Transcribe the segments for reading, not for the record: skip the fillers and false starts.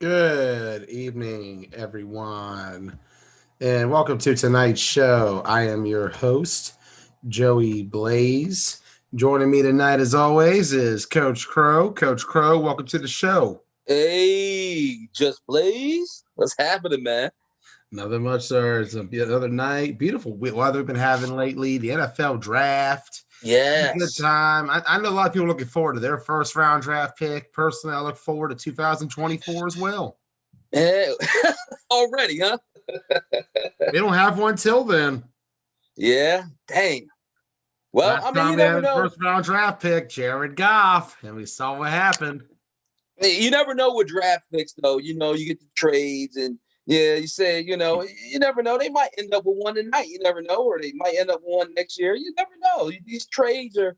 Good evening, everyone, and welcome to tonight's show. I am your host, Joey Blaze. Joining me tonight, as always, is Coach Crow. Coach Crow, welcome to the show. Hey, Just Blaze. What's happening, man? Nothing much, sir. It's another night. Beautiful weather we've been having lately. The NFL draft. It's a good Yes. time. I know a lot of people looking forward to their first round draft pick. Personally, I look forward to 2024 as well. Yeah. Already, huh? They don't have one till then. Yeah. Dang. Well, Last I mean, time you they had never a know. first round draft pick, Jared Goff, and we saw what happened. You never know with draft picks, though. You get the trades, and yeah, you say, you never know. They might end up with one tonight. You never know, or they might end up with one next year. You never know. These trades are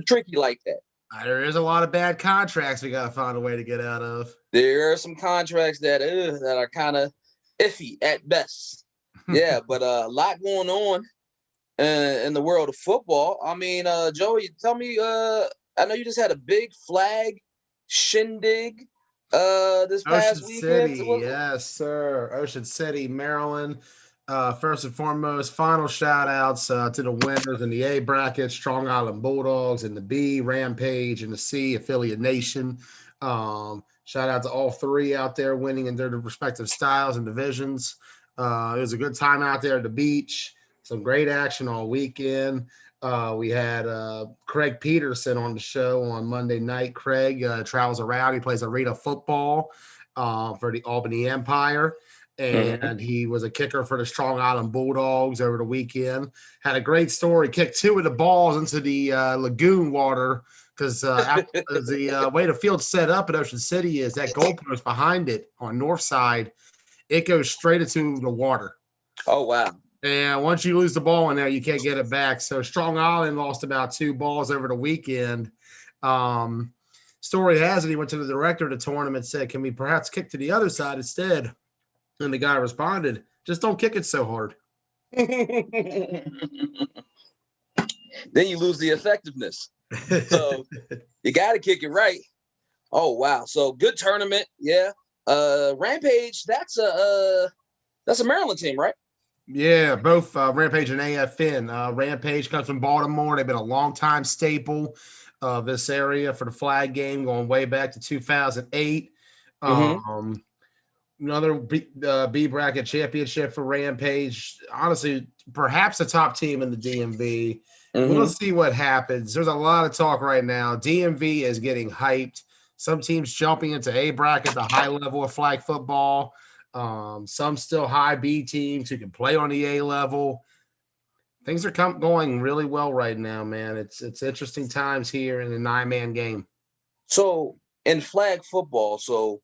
tricky like that. There is a lot of bad contracts we got to find a way to get out of. There are some contracts that are kind of iffy at best. Yeah, but a lot going on in the world of football. I mean, Joey, tell me, I know you just had a big flag shindig this Ocean past weekend. City, yes, sir. Ocean City, Maryland. First and foremost, final shout outs to the winners in the A bracket, Strong Island Bulldogs in the B, Rampage in the C, Affiliate Nation. Shout out to all three out there winning in their respective styles and divisions. It was a good time out there at the beach. Some great action all weekend. We had Craig Peterson on the show on Monday night. Craig travels around. He plays arena football for the Albany Empire. Mhm. And he was a kicker for the Strong Island Bulldogs over the weekend. Had a great story. Kicked two of the balls into the lagoon water because the way the field's set up at Ocean City is that goalpost behind it on north side, it goes straight into the water. Oh wow. And once you lose the ball in there, you can't get it back. So Strong Island lost about two balls over the weekend. Um, Story has it he went to the director of the tournament and said, "Can we perhaps kick to the other side instead?" And the guy responded, "Just don't kick it so hard." Then you lose the effectiveness. So you got to kick it right. Oh wow. So good tournament. Yeah. Rampage. That's a Maryland team, right? Yeah, both Rampage and AFN. Rampage comes from Baltimore. They've been a long time staple of this area for the flag game, going way back to 2008. Mm-hmm. Another B bracket championship for Rampage. Honestly, perhaps a top team in the DMV. We'll Mm-hmm. see what happens. There's a lot of talk right now. DMV is getting hyped. Some teams jumping into A bracket, the high level of flag football. Some still high B teams who can play on the A level. Things are going really well right now, man. It's interesting times here in the 9-man game. So in flag football, so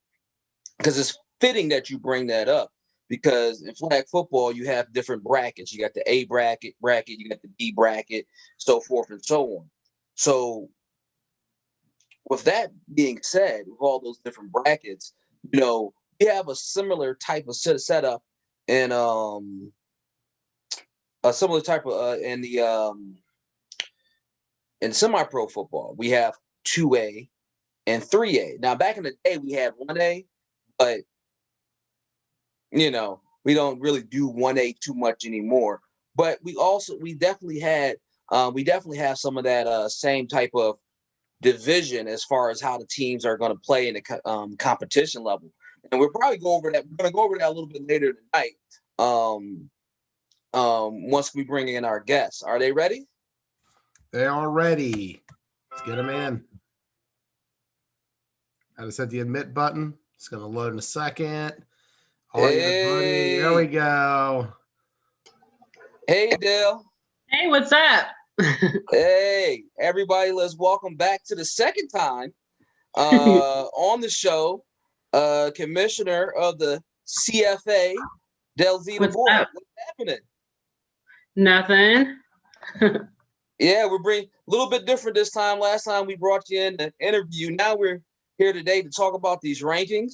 because it's fitting that you bring that up because in flag football you have different brackets. You got the A bracket, you got the B bracket, so forth and so on. So with that being said, with all those different brackets, we have a similar type of setup and a similar type of in semi-pro football. We have 2A and 3A. Now back in the day we had 1A, but we don't really do 1A too much anymore. But we definitely have some of that same type of division as far as how the teams are going to play in the competition level. And we'll probably go over that. We're going to go over that a little bit later tonight. Once we bring in our guests, are they ready? They are ready. Let's get them in. I just hit the admit button. It's going to load in a second. Audio, buddy. There we Hey, go. hey, Dale. Hey, what's up? Hey, everybody. Let's welcome back to the second time on the show, Commissioner of the CFA, Delzita What's Boyd. up? What's happening? Nothing. Yeah, we're bringing a little bit different this time. Last time we brought you in an interview. Now we're here today to talk about these rankings,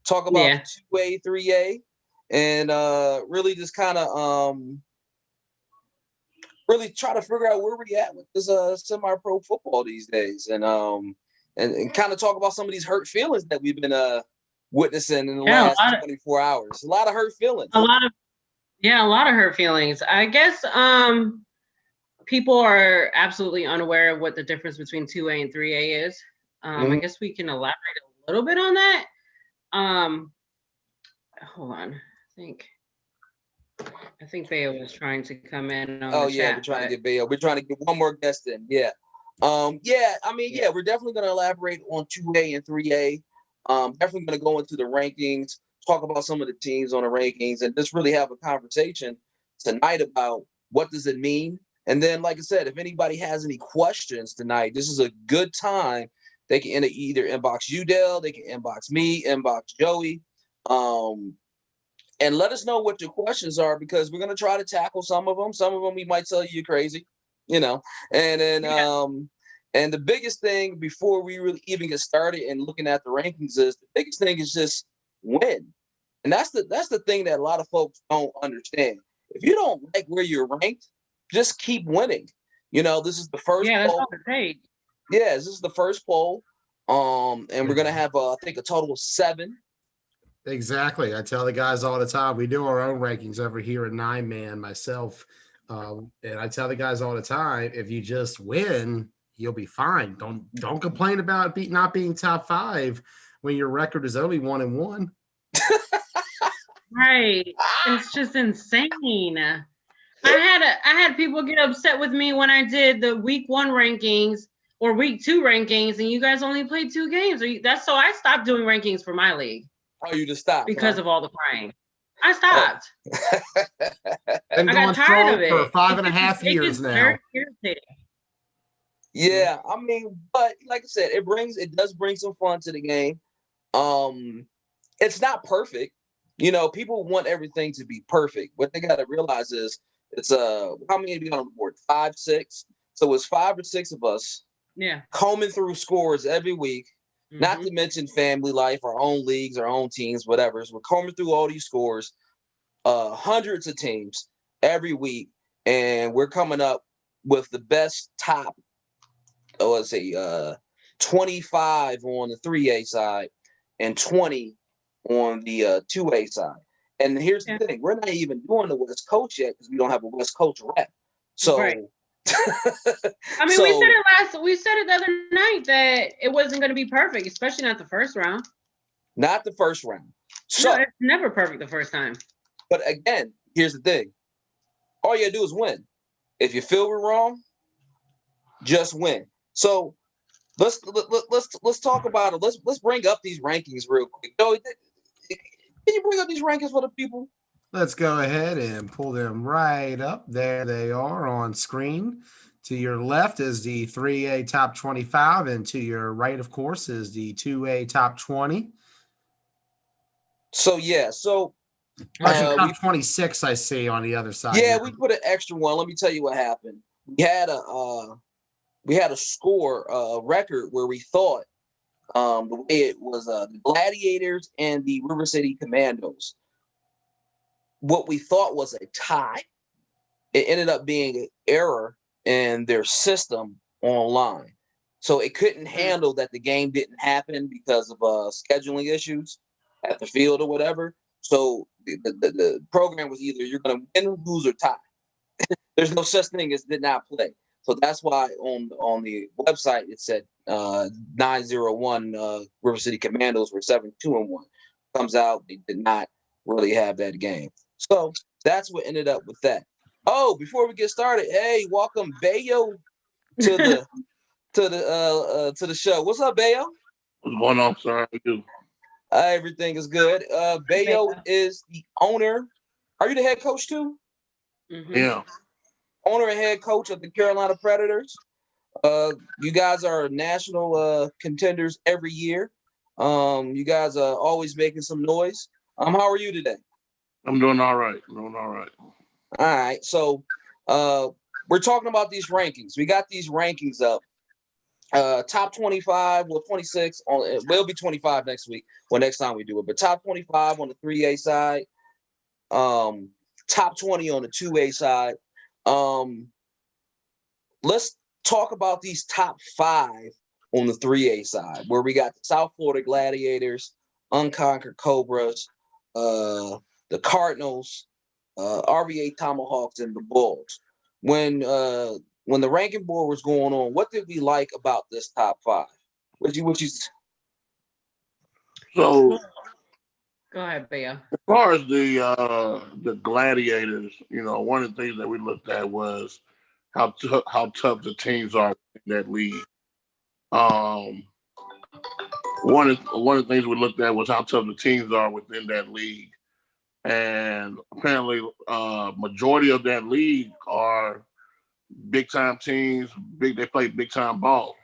talk about Yeah. the 2A, 3A, and really just kind of really try to figure out where we at with this semi-pro football these days, and kind of talk about some of these hurt feelings that witnessing in the Yeah, last 24 hours. A lot of hurt feelings. a lot of hurt feelings. I guess people are absolutely unaware of what the difference between 2A and 3A is. I guess we can elaborate a little bit on that. Hold on. I think Bayo was trying to come in on the chat. We're trying to get Bayo. We're trying to get one more guest in. Yeah. We're definitely going to elaborate on 2A and 3A. Definitely going to go into the rankings, talk about some of the teams on the rankings, and just really have a conversation tonight about what does it mean. And then, like I said, if anybody has any questions tonight, this is a good time. They can either inbox Udell, they can inbox me, inbox Joey, and let us know what your questions are, because we're going to try to tackle some of them. Some of them we might tell you you're crazy, And then, and the biggest thing before we really even get started and looking at the rankings is the biggest thing is just win. And that's the thing that a lot of folks don't understand. If you don't like where you're ranked, just keep winning. This is the first poll. That's all it takes. Yeah, this is the first poll. And we're gonna have I think a total of 7. Exactly. I tell the guys all the time, we do our own rankings over here at 9-Man myself. And I tell the guys all the time, if you just win, you'll be fine. Don't complain about not being top 5 when your record is only 1-1. Right. It's just insane. I had people get upset with me when I did the week 1 rankings or week 2 rankings, and you guys only played 2 games. So I stopped doing rankings for my league. Oh, you just stopped because of all the crying. I stopped. I got tired of it for 5.5 years now. Very irritating. Yeah, but like I said, it does bring some fun to the game. It's not perfect. People want everything to be perfect. What they got to realize is it's how many of you on the board? 5, 6. So it's 5 or 6 of us. Yeah. Combing through scores every week. Mm-hmm. Not to mention family life, our own leagues, our own teams, whatever. So we're combing through all these scores, hundreds of teams every week, and we're coming up with the best top, 25 on the 3A side and 20 on the 2A side. And here's the thing: we're not even doing the West Coast yet because we don't have a West Coast rep. So. Right. We said it the other night that it wasn't going to be perfect, especially not the first round. Not the first round. So no, it's never perfect the first time. But again, here's the thing. All you gotta do is win. If you feel we're wrong, just win. So let's talk about it. Let's bring up these rankings real quick. Joey, can you bring up these rankings for the people? Let's go ahead and pull them right up. There they are on screen. To your left is the 3A top 25, and to your right, of course, is the 2A top 20. So top 26, I see on the other side. Yeah, we put an extra one. Let me tell you what happened. We had a score, a record where we thought the way it was the Gladiators and the River City Commandos. What we thought was a tie, it ended up being an error in their system online. So it couldn't handle that the game didn't happen because of scheduling issues at the field or whatever. So the program was either you're going to win, lose, or tie. There's no such thing as did not play. So that's why on the website it said 9-0-1 River City Commandos were 7-2-1. Comes out they did not really have that game. So that's what ended up with that. Oh, before we get started, hey, welcome Bayo to the show. What's up, Bayo? What's going on, sir? How are you? Everything is good. Bayo is the owner. Are you the head coach too? Mm-hmm. Yeah. Owner and head coach of the Carolina Predators. You guys are national contenders every year. You guys are always making some noise. How are you today? I'm doing all right. All right. So we're talking about these rankings. We got these rankings up. Top 25, 26 will be 25 next week or next time we do it. But top 25 on the 3A side, top 20 on the 2A side. Let's talk about these top 5 on the 3A side, where we got the South Florida Gladiators, Unconquered Cobras, the Cardinals, RVA Tomahawks, and the Bulls. When the ranking board was going on, what did we like about this top five? What you? So Go ahead, Bea. as far as the Gladiators, one of the things that we looked at was how tough the teams are in that league. Um, one of the things we looked at was how tough the teams are within that league, and apparently, majority of that league are big time teams. They play big time ball.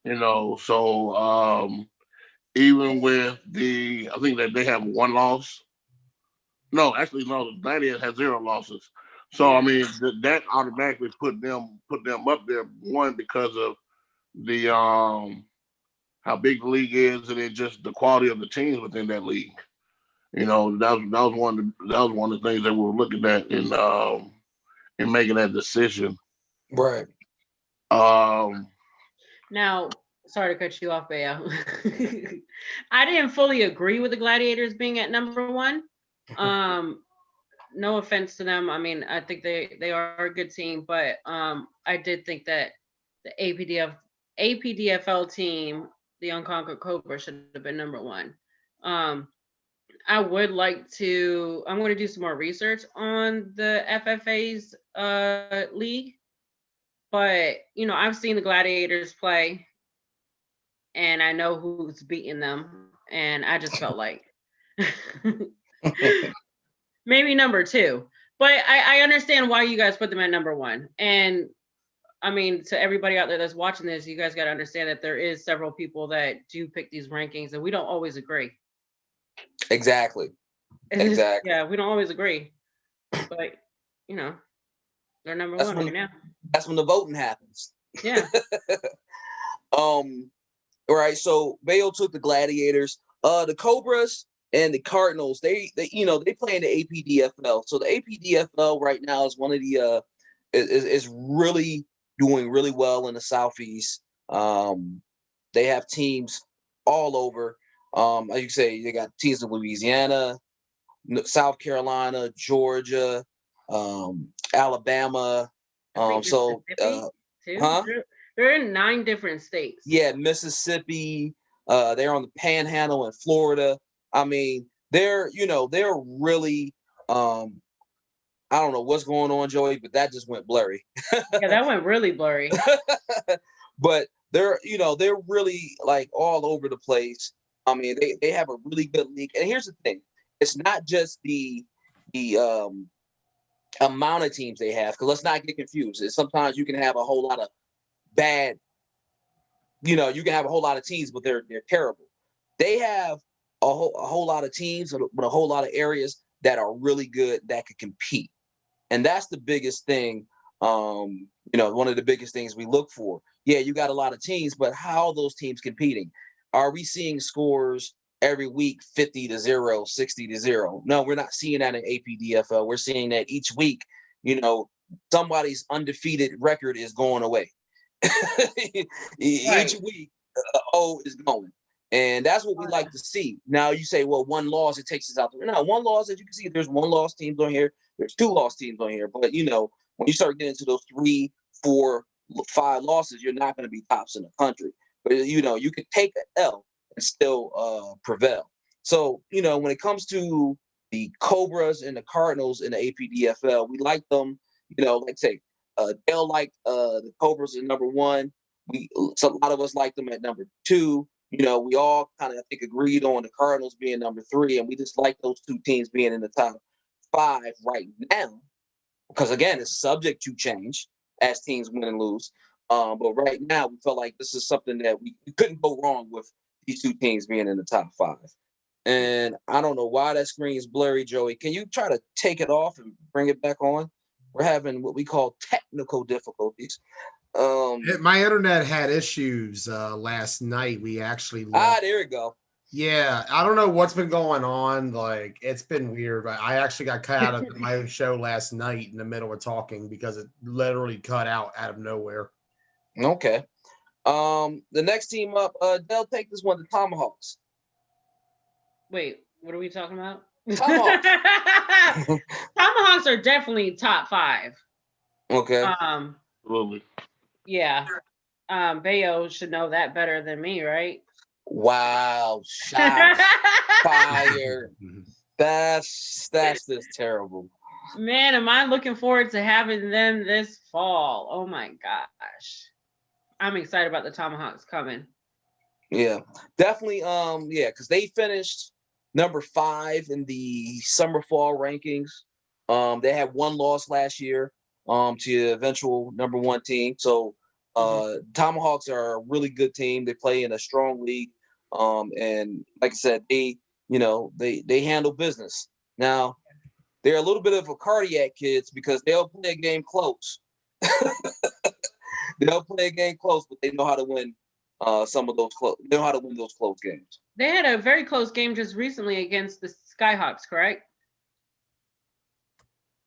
So even with I think that they have one loss. No, actually, no. The Gladiators has 0 losses. So I mean, that automatically put them up there. One, because of the how big the league is, and then just the quality of the teams within that league. That was one of the things that we were looking at in making that decision. Right. Now, sorry to cut you off, Bea. I didn't fully agree with the Gladiators being at number 1. No offense to them. I mean, I think they are a good team, but I did think that the APDFL team, the Unconquered Cobra, should have been number 1. I would like to. I'm going to do some more research on the FFA's league, but I've seen the Gladiators play, and I know who's beating them, and I just felt like maybe number 2. But I understand why you guys put them at number 1. And I mean, to everybody out there that's watching this, you guys got to understand that there is several people that do pick these rankings, and we don't always agree. Exactly. Yeah, we don't always agree, but they're number 1 right now. That's when the voting happens. Yeah. All right. So Bayo took the Gladiators, the Cobras, and the Cardinals. They play in the APDFL. So the APDFL right now is one of the is really doing really well in the Southeast. They have teams all over. Like you say, they got teams in Louisiana, South Carolina, Georgia, Alabama. They're in 9 different states. Yeah, Mississippi. They're on the Panhandle in Florida. I mean, they're really. I don't know what's going on, Joey, but that just went blurry. Yeah, that went really blurry. But they're really like all over the place. I mean, they have a really good league. And here's the thing. It's not just the amount of teams they have, because let's not get confused. Sometimes you can have a whole lot of bad, you can have a whole lot of teams, but they're terrible. They have a whole lot of teams with a whole lot of areas that are really good that could compete. And that's the biggest thing, one of the biggest things we look for. Yeah, you got a lot of teams, but how are those teams competing? Are we seeing scores every week 50-0, 60-0? No, we're not seeing that in APDFL. We're seeing that each week, somebody's undefeated record is going away. Each week, O is going. And that's what we like to see. Now you say, well, one loss, it takes us out. No, one loss, as you can see, there's 1 loss teams on here. There's 2 loss teams on here. But, when you start getting into those 3, 4, 5 losses, you're not going to be tops in the country. But, you can take an L and still prevail. So, when it comes to the Cobras and the Cardinals in the APDFL, we like them, like I say, Dale liked the Cobras at number 1. A lot of us like them at number 2. We all kind of, I think, agreed on the Cardinals being number 3, and we just like those 2 teams being in the top 5 right now, because again, it's subject to change as teams win and lose. But right now, we felt like this is something that we couldn't go wrong with these 2 teams being in the top 5. And I don't know why that screen is blurry, Joey. Can you try to take it off and bring it back on? We're having what we call technical difficulties. My internet had issues last night. We actually there we go. Yeah, I don't know what's been going on. Like, it's been weird. I actually got cut out of my own show last night in the middle of talking because it literally cut out of nowhere. Okay. The next team up, they'll take this one, the Tomahawks. Wait, what are we talking about? Tomahawks. Tomahawks are definitely top 5. Okay. Absolutely. Yeah. Bayo should know that better than me, right? Wow. Shots fired. That's just terrible. Man, am I looking forward to having them this fall. Oh my gosh. I'm excited about the Tomahawks coming. Yeah, definitely. Yeah, because they finished number 5 in the summer fall rankings. They had one loss last year to the eventual number 1 team. So Tomahawks are a really good team. They play in a strong league. And like I said, they handle business. Now, they're a little bit of a cardiac kids because they'll play a game close. They'll play a game close, but they know how to win some of those close. They know how to win those close games. They had a very close game just recently against the Skyhawks, correct?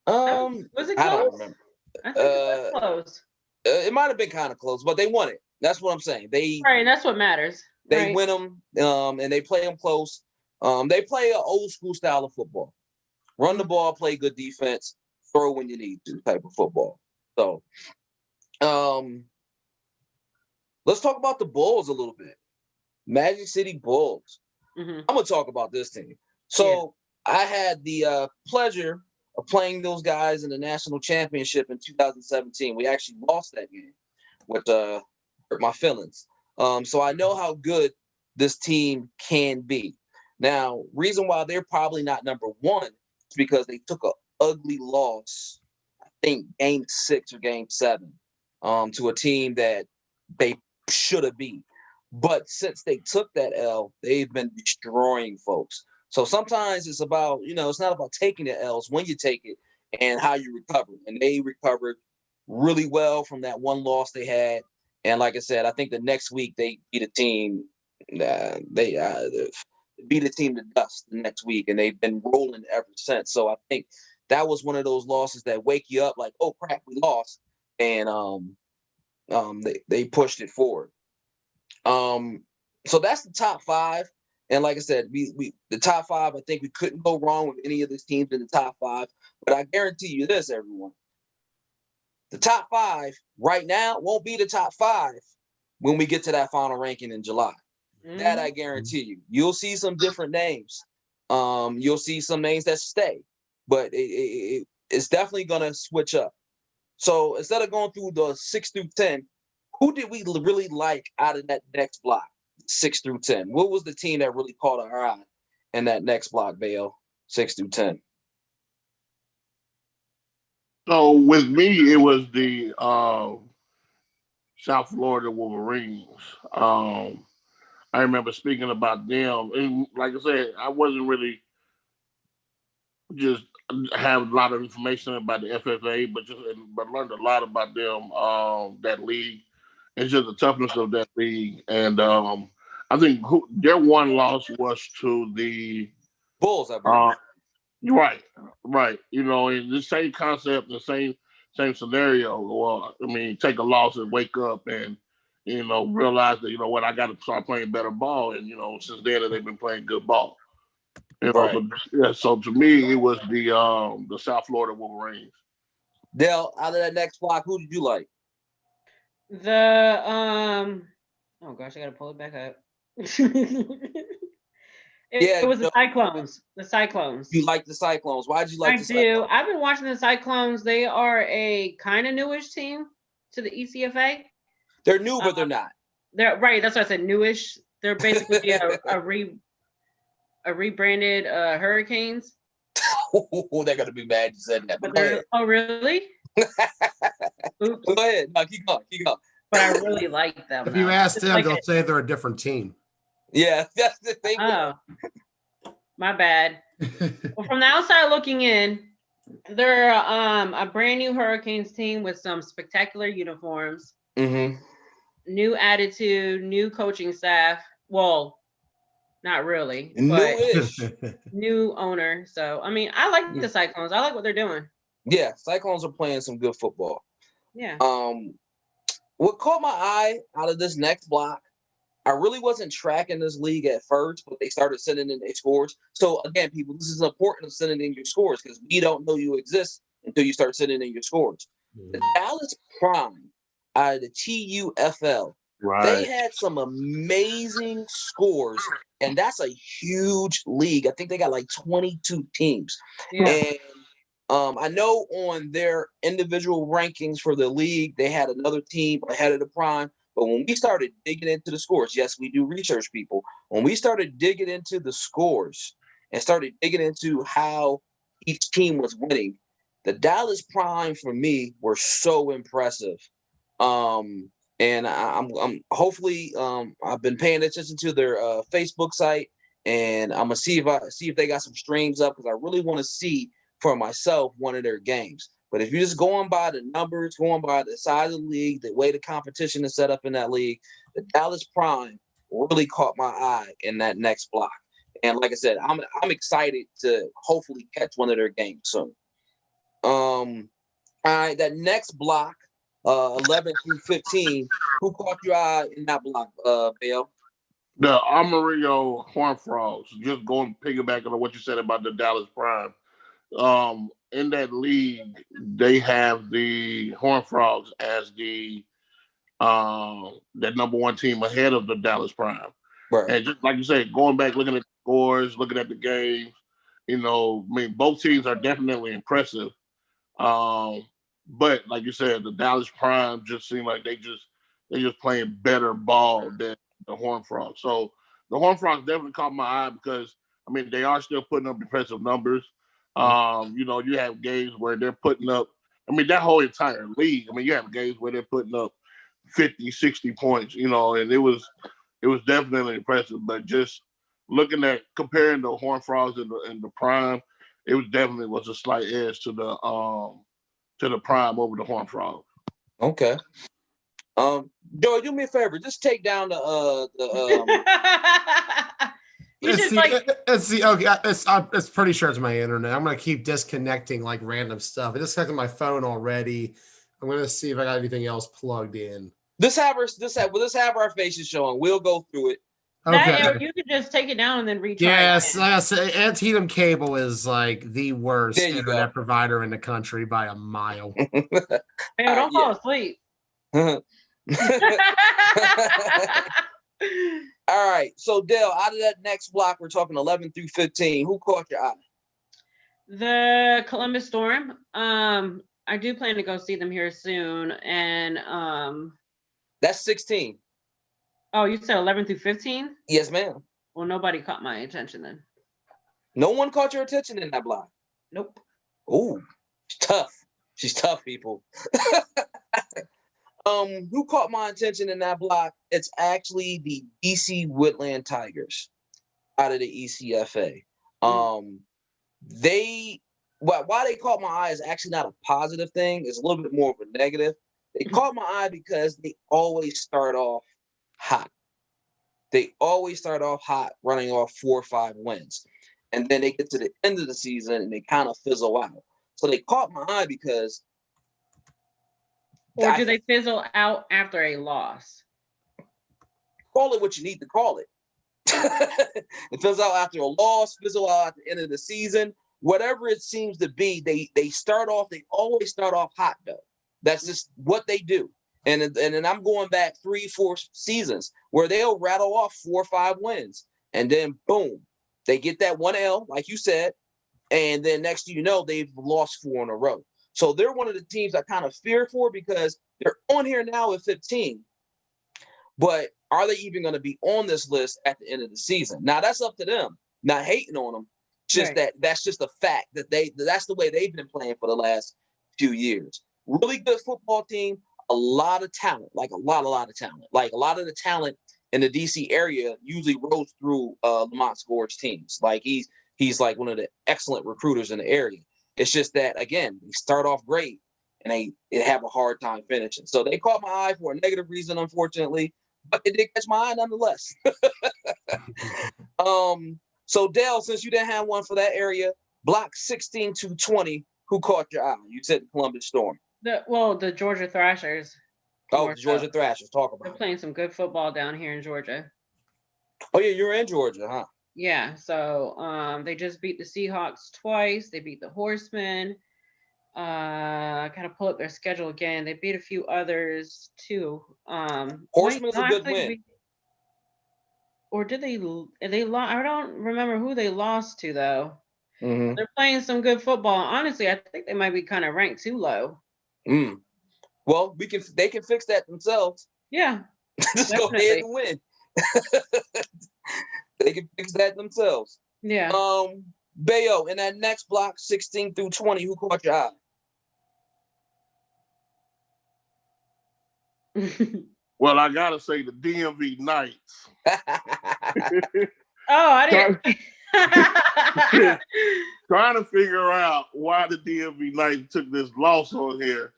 Was it close? I don't remember. I think it was close. It might have been kind of close, but they won it. That's what I'm saying. Right, that's what matters. They win them, and they play them close. They play an old school style of football. Run the ball, play good defense, throw when you need to type of football. So, let's talk about the Bulls a little bit. Magic City Bulls. Mm-hmm. I'm going to talk about this team. So I had the pleasure of playing those guys in the national championship in 2017. We actually lost that game, which hurt my feelings. So I know how good this team can be. Now, reason why they're probably not number 1 is because they took an ugly loss, I think game 6 or game 7, to a team that they should have beat. But since they took that L, they've been destroying folks. So sometimes it's about, it's not about taking the L's when you take it and how you recover. And they recovered really well from that one loss they had. And like I said, I think the next week they beat a team. They beat a team to dust the next week, and they've been rolling ever since. So I think that was one of those losses that wake you up like, oh crap, we lost, and they pushed it forward. So that's the top 5. And like I said, we the top 5, I think we couldn't go wrong with any of these teams in the top 5. But I guarantee you this, everyone. The top 5 right now won't be the top 5 when we get to that final ranking in July. Mm-hmm. That I guarantee you. You'll see some different names. You'll see some names that stay. But it's definitely going to switch up. So instead of going through the 6 through 10, who did we really like out of that next block, 6 through 10? What was the team that really caught our eye in that next block, Bayo, 6 through 10? So with me, it was the South Florida Wolverines. I remember speaking about them, and like I said, I wasn't really just have a lot of information about the FFA, but learned a lot about them, that league, and just the toughness of that league. And I think their one loss was to the Bulls, I believe. Right. In the same concept, the same scenario. Well, I mean, take a loss and wake up and, realize that, I got to start playing better ball. And, since then they've been playing good ball. Right. So to me, it was the South Florida Wolverines. Dale, out of that next block, who did you like? Oh gosh, I got to pull it back up. It was the Cyclones. The Cyclones. You like the Cyclones? Why did you like the Cyclones? I've been watching the Cyclones. They are a kind of newish team to the ECFA. They're new, but they're not. They're right. That's why I said newish. They're basically a rebranded Hurricanes. Oh, they're gonna be mad you said that. But oh, really? Oops. Go ahead. No, keep going. But I really like them. If you ask them, they'll say they're a different team. Yeah, that's the thing. Oh, my bad. Well, from the outside looking in, they're a brand new Hurricanes team with some spectacular uniforms, new attitude, new coaching staff. Well, not really, but new owner. So, I mean, I like the Cyclones. I like what they're doing. Yeah, Cyclones are playing some good football. Yeah. What caught my eye out of this next block I really wasn't tracking this league at first, but they started sending in their scores. So again, people, this is important of sending in your scores because we don't know you exist until you start sending in your scores. The Dallas Prime out of the TUFL, they had some amazing scores, and that's a huge league. I think they got like 22 teams. Yeah. And I know on their individual rankings for the league, they had another team ahead of the Prime. But when we started digging into the scores, yes, we do research, people. When we started digging into the scores and started digging into how each team was winning, the Dallas Prime for me were so impressive. And I'm hopefully I've been paying attention to their Facebook site, and I'm gonna see if they got some streams up because I really want to see for myself one of their games. But if you're just going by the numbers, going by the size of the league, the way the competition is set up in that league, the Dallas Prime really caught my eye in that next block. And like I said, I'm excited to hopefully catch one of their games soon. All right, that next block, 11 through 15, who caught your eye in that block, Bill? The Amarillo Horned Frogs. Just going piggyback on what you said about the Dallas Prime. In that league, they have the Horned Frogs as the that number one team ahead of the Dallas Prime. Right. And just like you said, going back, looking at the scores, looking at the games, I mean, both teams are definitely impressive. But like you said, the Dallas Prime just seem like they just playing better ball than the Horned Frogs. So the Horned Frogs definitely caught my eye because I mean they are still putting up impressive numbers. You have games where they're putting up, I mean, that whole entire league. I mean, you have games where they're putting up 50, 60 points, and it was definitely impressive. But just looking at comparing the Horned Frogs and the Prime, it was a slight edge to the Prime over the Horned Frogs. Okay. Joey, do me a favor. Just take down the It's pretty sure it's my internet. I'm gonna keep disconnecting like random stuff. I disconnected my phone already. I'm gonna see if I got anything else plugged in. This have our faces showing. We'll go through it. Okay. Or you could just take it down and then retry. Yes, Antietam Cable is like the worst internet provider in the country by a mile. Hey, don't fall asleep. All right, so Dale, out of that next block, we're talking 11 through 15. Who caught your eye? The Columbus Storm. I do plan to go see them here soon, and that's 16. Oh, you said 11 through 15? Yes, ma'am. Well, nobody caught my attention then. No one caught your attention in that block? Nope. Oh, she's tough. She's tough, people. Who caught my attention in that block? It's actually the DC Woodland Tigers out of the ECFA. Why they caught my eye is actually not a positive thing. It's a little bit more of a negative. They caught my eye because they always start off hot. They always start off hot, running off 4 or 5 wins. And then they get to the end of the season and they kind of fizzle out. So they caught my eye because... Or do they fizzle out after a loss? Call it what you need to call it. It fizzles out after a loss, fizzle out at the end of the season. Whatever it seems to be, they always start off hot, though. That's just what they do. And then I'm going back 3-4 seasons where they'll rattle off 4 or 5 wins. And then, boom, they get that 1 L, like you said. And then next thing you know, they've lost 4 in a row. So they're one of the teams I kind of fear for because they're on here now at 15. But are they even going to be on this list at the end of the season? Now, that's up to them. Not hating on them. Just right. That's just a fact that that's the way they've been playing for the last few years. Really good football team, a lot of talent, like a lot of talent. Like a lot of the talent in the DC area usually rolls through Lamont Scourge teams. Like he's like one of the excellent recruiters in the area. It's just that, again, they start off great and they have a hard time finishing. So they caught my eye for a negative reason, unfortunately, but it did catch my eye nonetheless. So Dale, since you didn't have one for that area, block 16 to 20, who caught your eye? You said the Columbus Storm. The Georgia Thrashers. Oh, More the Georgia so. Thrashers. Talk They're about it. playing some good football down here in Georgia. Oh yeah, you're in Georgia, huh? Yeah, so they just beat the Seahawks twice. They beat the Horsemen. I gotta pull up their schedule again. They beat a few others too. Wait, Horseman's no, a good actually, win. or did they? They lost. I don't remember who they lost to though. Mm-hmm. They're playing some good football. Honestly, I think they might be kind of ranked too low. Well, they can fix that themselves. Yeah, Just definitely. go ahead and win. They can fix that themselves. Yeah. Bayo, in that next block, 16 through 20, who caught your eye? Well, I gotta say the DMV Knights. Oh, I didn't. Trying to figure out why the DMV Knights took this loss on here,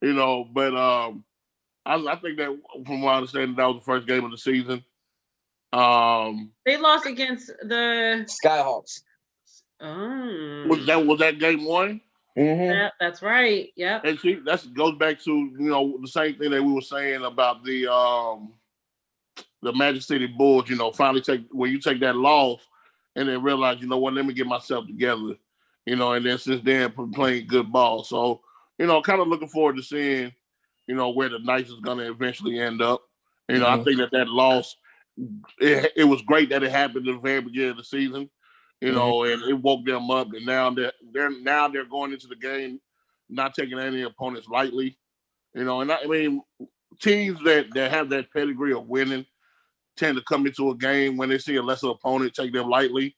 but I think that from what I understand, that was the first game of the season. They lost against the Skyhawks. Was that game one? Mm-hmm. That's right. Yep. And see, that goes back to the same thing that we were saying about the Magic City Bulls. Finally when you take that loss and then realize, what, let me get myself together. And then since then playing good ball. So kind of looking forward to seeing where the Knights is going to eventually end up. I think that loss, it was great that it happened at the very beginning of the season, and it woke them up. And now they're going into the game, not taking any opponents lightly, and I mean, teams that have that pedigree of winning tend to come into a game when they see a lesser opponent, take them lightly,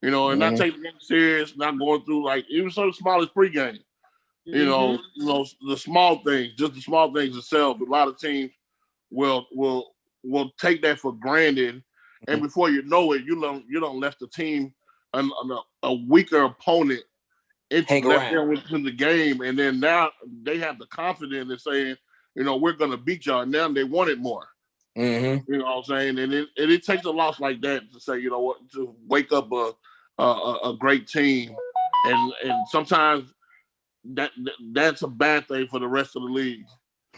and not taking them serious, not going through like even so small as pregame. The small things, just the small things itself. A lot of teams will take that for granted, and before you know it, you don't left the team a weaker opponent left them within the game, and then now they have the confidence in saying, we're gonna beat y'all. Now they want it more. Mm-hmm. You know what I'm saying? And it takes a loss like that to say, what, to wake up a great team, and sometimes that's a bad thing for the rest of the league.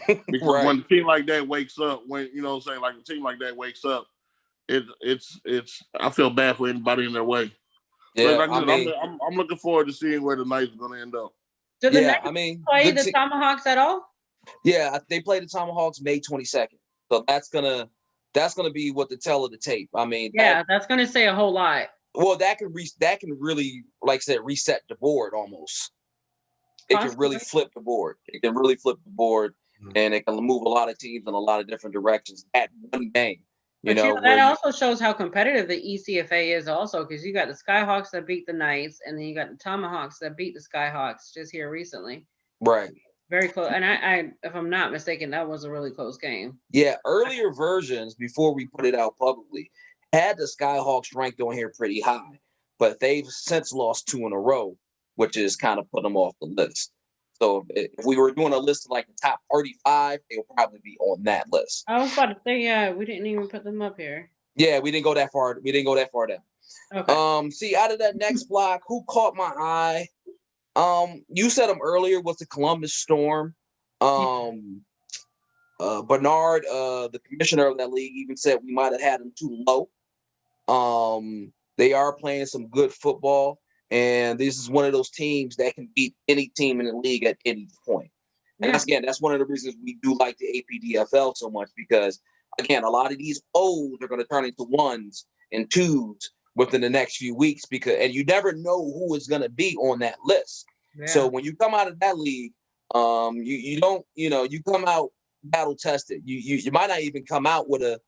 Because when a team like that wakes up, like a team like that wakes up, it's I feel bad for anybody in their way. Yeah, so I'm looking forward to seeing where the Knights are going to end up. Do the Knights play the Tomahawks at all? Yeah, they play the Tomahawks May 22nd. So that's gonna be what the tell of the tape. I mean, that's gonna say a whole lot. Well, that can really, like I said, reset the board almost. It can really flip the board. It can really flip the board, and it can move a lot of teams in a lot of different directions at one game. That also shows how competitive the ECFA is, also, because you got the Skyhawks that beat the Knights, and then you got the Tomahawks that beat the Skyhawks just here recently. Right. Very close. And I if I'm not mistaken, that was a really close game. Yeah, earlier versions before we put it out publicly had the Skyhawks ranked on here pretty high, but they've since lost 2 in a row, which is kind of put them off the list. So if we were doing a list of like the top 35, they'll probably be on that list. I was about to say, yeah, we didn't even put them up here. Yeah, we didn't go that far. We didn't go that far down. Okay. See, out of that next block, who caught my eye? You said them earlier was the Columbus Storm. Bernard, the commissioner of that league, even said we might have had them too low. They are playing some good football, and this is one of those teams that can beat any team in the league at any point. And that's one of the reasons we do like the APDFL so much, because again, a lot of these O's are going to turn into 1s and 2s within the next few weeks, and you never know who is going to be on that list. Yeah. So when you come out of that league, you come out battle tested. You might not even come out with a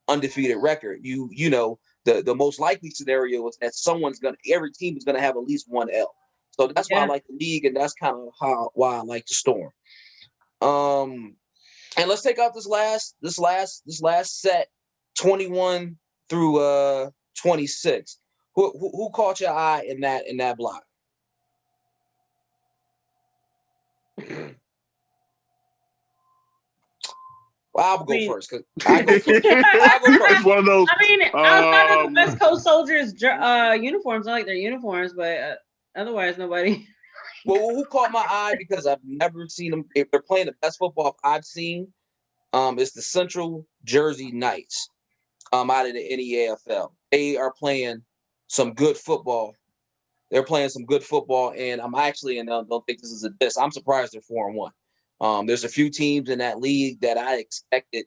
undefeated record. The most likely scenario is that every team is gonna have at least 1 L. So that's why I like the league, and that's kind of why I like the Storm. And let's take out this last set, 21 through 26. Who caught your eye in that block? Well, I'll go first because I go first. It's one of those. I mean, outside of the West Coast Soldiers uniforms, I like their uniforms, but otherwise, nobody. Well, who caught my eye because I've never seen them. If they're playing the best football I've seen It's the Central Jersey Knights out of the NEAFL. They are playing some good football. They're playing some good football, and I'm actually, and don't think this is a diss, I'm surprised they're 4-1. There's a few teams in that league that I expected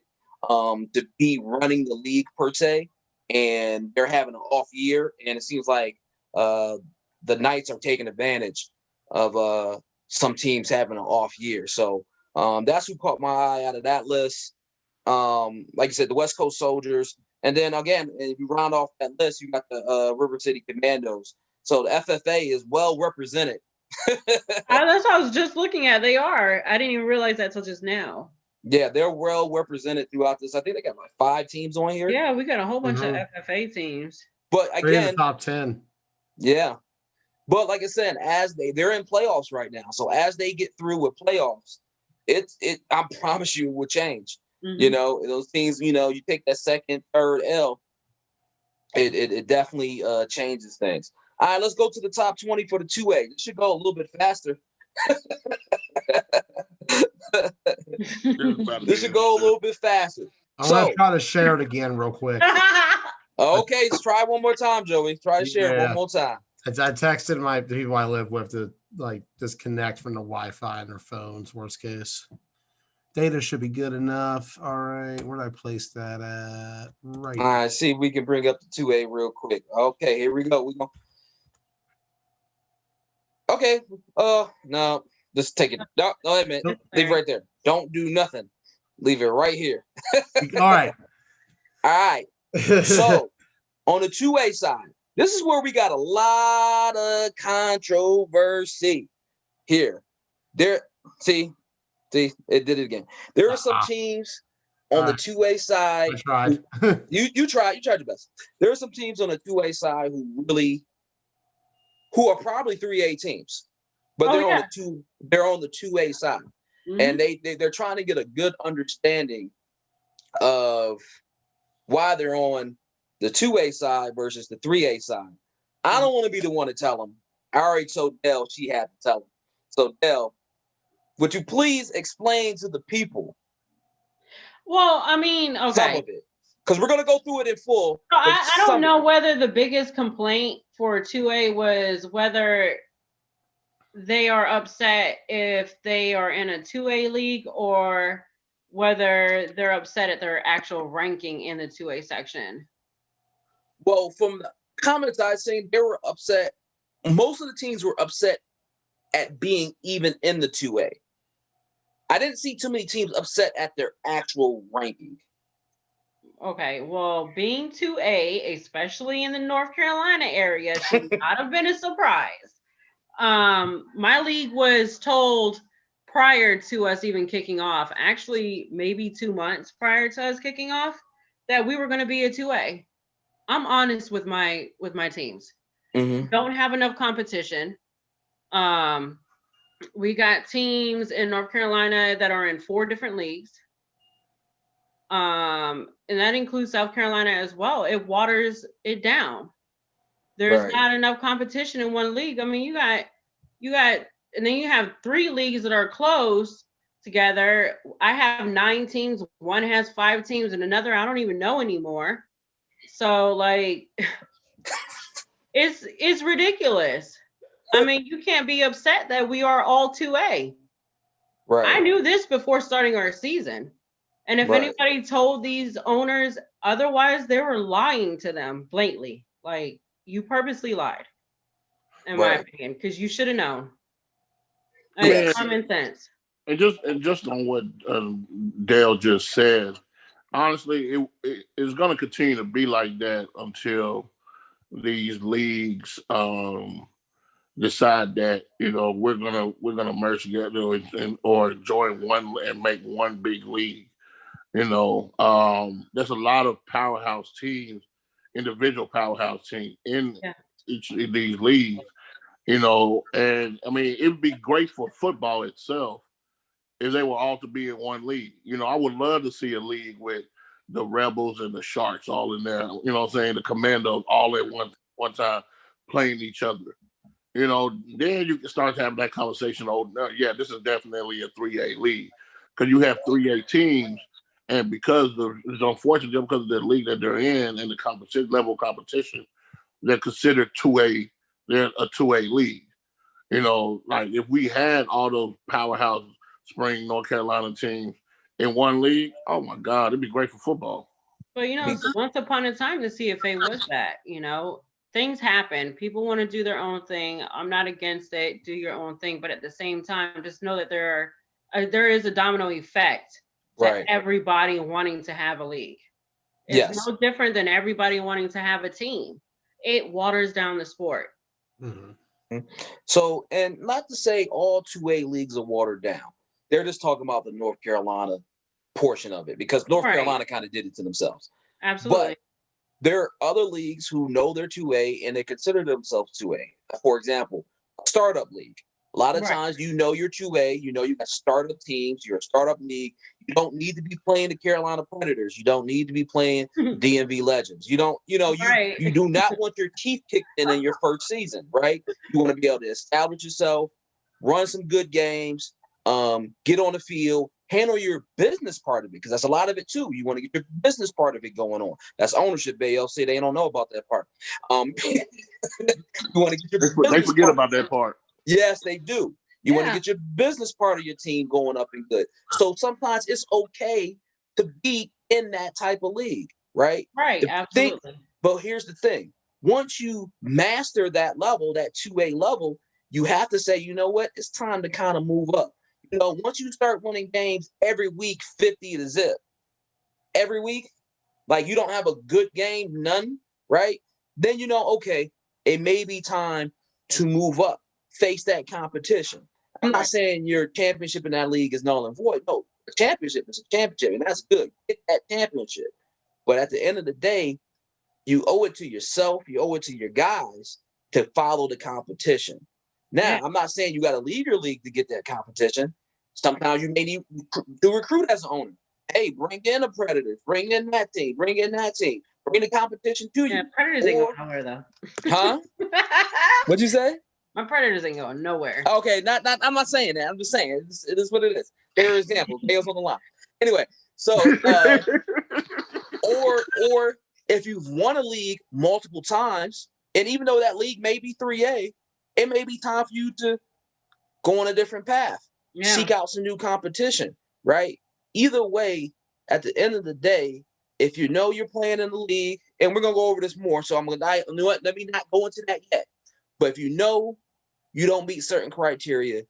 to be running the league per se, and they're having an off year, and it seems like the Knights are taking advantage of some teams having an off year. So that's who caught my eye out of that list. Like I said, the West Coast Soldiers. And then again, if you round off that list, you got the River City Commandos. So the FFA is well represented. That's what I was just looking at. They are. I didn't even realize that till just now. Yeah, they're well represented throughout this. I think they got like 5 teams on here. Yeah, we got a whole bunch of FFA teams. But again, the top 10. Yeah. But like I said, as they're in playoffs right now. So as they get through with playoffs, I promise you it will change. Mm-hmm. You know, those teams, you know, you take that second, third L, it definitely changes things. All right, let's go to the top 20 for the 2A. This should go a little bit faster. This should go a little bit faster. I'm going to try to share it again real quick. Okay, let's try one more time, Joey. Try to share it one more time. I texted the people I live with to like disconnect from the Wi-Fi on their phones, worst case. Data should be good enough. All right, where did I place that at? Right. All right, see if we can bring up the 2A real quick. Okay, here we go. We go. Okay. No, just take it. No, wait a minute. Leave it right there. Don't do nothing. Leave it right here. All right. All right. So on the 2A side, this is where we got a lot of controversy here. See, it did it again. There are some teams on the 2A side. I tried. You tried your best. There are some teams on the 2A side who are probably 3A teams, but they're on the 2A side. Mm-hmm. And they're trying to get a good understanding of why they're on the 2A side versus the 3A side. I don't want to be the one to tell them. I already told Dell she had to tell them. So Dell, would you please explain to the people? Well, I mean, okay. Some of it. Because we're going to go through it in full. So I don't know whether the biggest complaint for 2A was whether they are upset if they are in a 2A league or whether they're upset at their actual ranking in the 2A section. Well, from the comments I've seen, they were upset. Most of the teams were upset at being even in the 2A. I didn't see too many teams upset at their actual ranking. Okay, well, being 2A, especially in the North Carolina area, should not have been a surprise. My league was told prior to us even kicking off, actually maybe 2 months prior to us kicking off, that we were going to be a 2A. I'm honest with my teams. Mm-hmm. Don't have enough competition. We got teams in North Carolina that are in 4 different leagues. And that includes South Carolina as well. It waters it down. There's not enough competition in one league. I mean, you got, and then you have 3 leagues that are close together. I have 9 teams. One has 5 teams, and another I don't even know anymore. So like, it's ridiculous. I mean, you can't be upset that we are all 2A. Right. I knew this before starting our season. And if anybody told these owners otherwise, they were lying to them blatantly. Like, you purposely lied, in my opinion, because you should have known. It's common sense. And just on what Dale just said, honestly, it's going to continue to be like that until these leagues decide that, you know, we're gonna merge together or join one and make one big league. You know, there's a lot of powerhouse teams, individual powerhouse teams in each of these leagues, you know, and I mean, it would be great for football itself if they were all to be in one league. You know, I would love to see a league with the Rebels and the Sharks all in there, you know what I'm saying, the Commandos all at one time playing each other. You know, then you can start having that conversation. Oh, no, yeah, this is definitely a 3A league because you have 3A teams And because it's unfortunate because of the league that they're in and the competition level of competition, they're considered 2A. They're a 2A league. You know, like if we had all those powerhouse spring North Carolina teams in one league, oh my God, it'd be great for football. But once upon a time, the CFA was that. Things happen. People want to do their own thing. I'm not against it. Do your own thing, but at the same time, just know that there is a domino effect to Right. everybody wanting to have a league. It's Yes. no different than everybody wanting to have a team. It waters down the sport. Mm-hmm. So, and not to say all 2A leagues are watered down. They're just talking about the North Carolina portion of it because North Carolina kind of did it to themselves. Absolutely. But there are other leagues who know they're 2A and they consider themselves 2A. For example, a startup league. A lot of times, you're 2A, you got startup teams, you're a startup league. You don't need to be playing the Carolina Predators. You don't need to be playing DMV Legends. You don't, you do not want your teeth kicked in your first season, right? You want to be able to establish yourself, run some good games, get on the field, handle your business part of it, because that's a lot of it too. You want to get your business part of it going on. That's ownership. Bayo say they don't know about that part. You want to get your they forget about that part. Yes, they do. You want to get your business part of your team going up and good. So sometimes it's okay to be in that type of league, right? Right, absolutely. But here's the thing. Once you master that level, that 2A level, you have to say, you know what? It's time to kind of move up. Once you start winning games every week, 50 to zip, every week, like you don't have a good game, none, right? Then okay, it may be time to move up, face that competition. I'm not saying your championship in that league is null and void. No, a championship is a championship, and that's good. Get that championship. But at the end of the day, you owe it to yourself, you owe it to your guys to follow the competition. Now, I'm not saying you got to leave your league to get that competition. Sometimes you may need to recruit as an owner. Hey, bring in the Predators, bring in that team, bring in that team, bring the competition to you. Yeah, Predators ain't going nowhere though. Huh? What'd you say? My Predators ain't going nowhere. Okay, I'm not saying that. I'm just saying it is what it is. There are examples. Dale's on the line. Anyway, so or if you've won a league multiple times, and even though that league may be 3A, it may be time for you to go on a different path. Yeah. Seek out some new competition, right? Either way, at the end of the day, if you know you're playing in the league, and we're gonna go over this more, so let me not go into that yet. But if you know you don't meet certain criteria,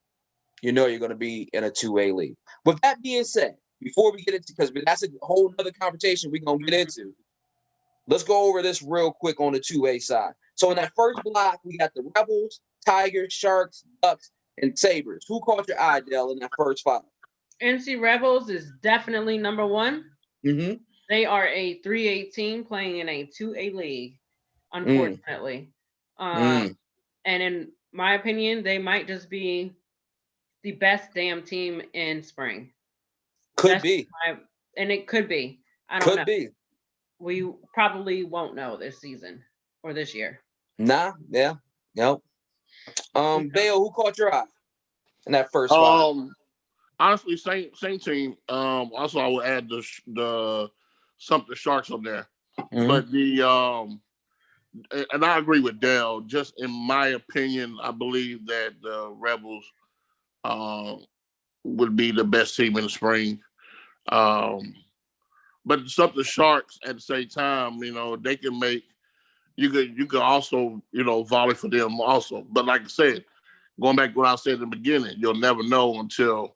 you're going to be in a 2A league. With that being said, before we get into, because that's a whole other conversation we're going to get into, let's go over this real quick on the 2A side. So in that first block, we got the Rebels, Tigers, Sharks, Ducks, and Sabres. Who caught your eye, Dell, in that first 5? NC Rebels is definitely number one. Mm-hmm. They are a 3A team playing in a 2A league, unfortunately. And in my opinion, they might just be the best damn team in spring. Could be. And it could be. I don't know. Could be. We probably won't know this season or this year. Nah, yeah. Nope. Bayo, who caught your eye in that first 5? Honestly, same team. Also, I would add the Sharks up there. Mm-hmm. But and I agree with Dell. Just in my opinion, I believe that the Rebels would be the best team in the spring. But the Sharks at the same time, they can make you could also volley for them also. But like I said, going back to what I said in the beginning, you'll never know until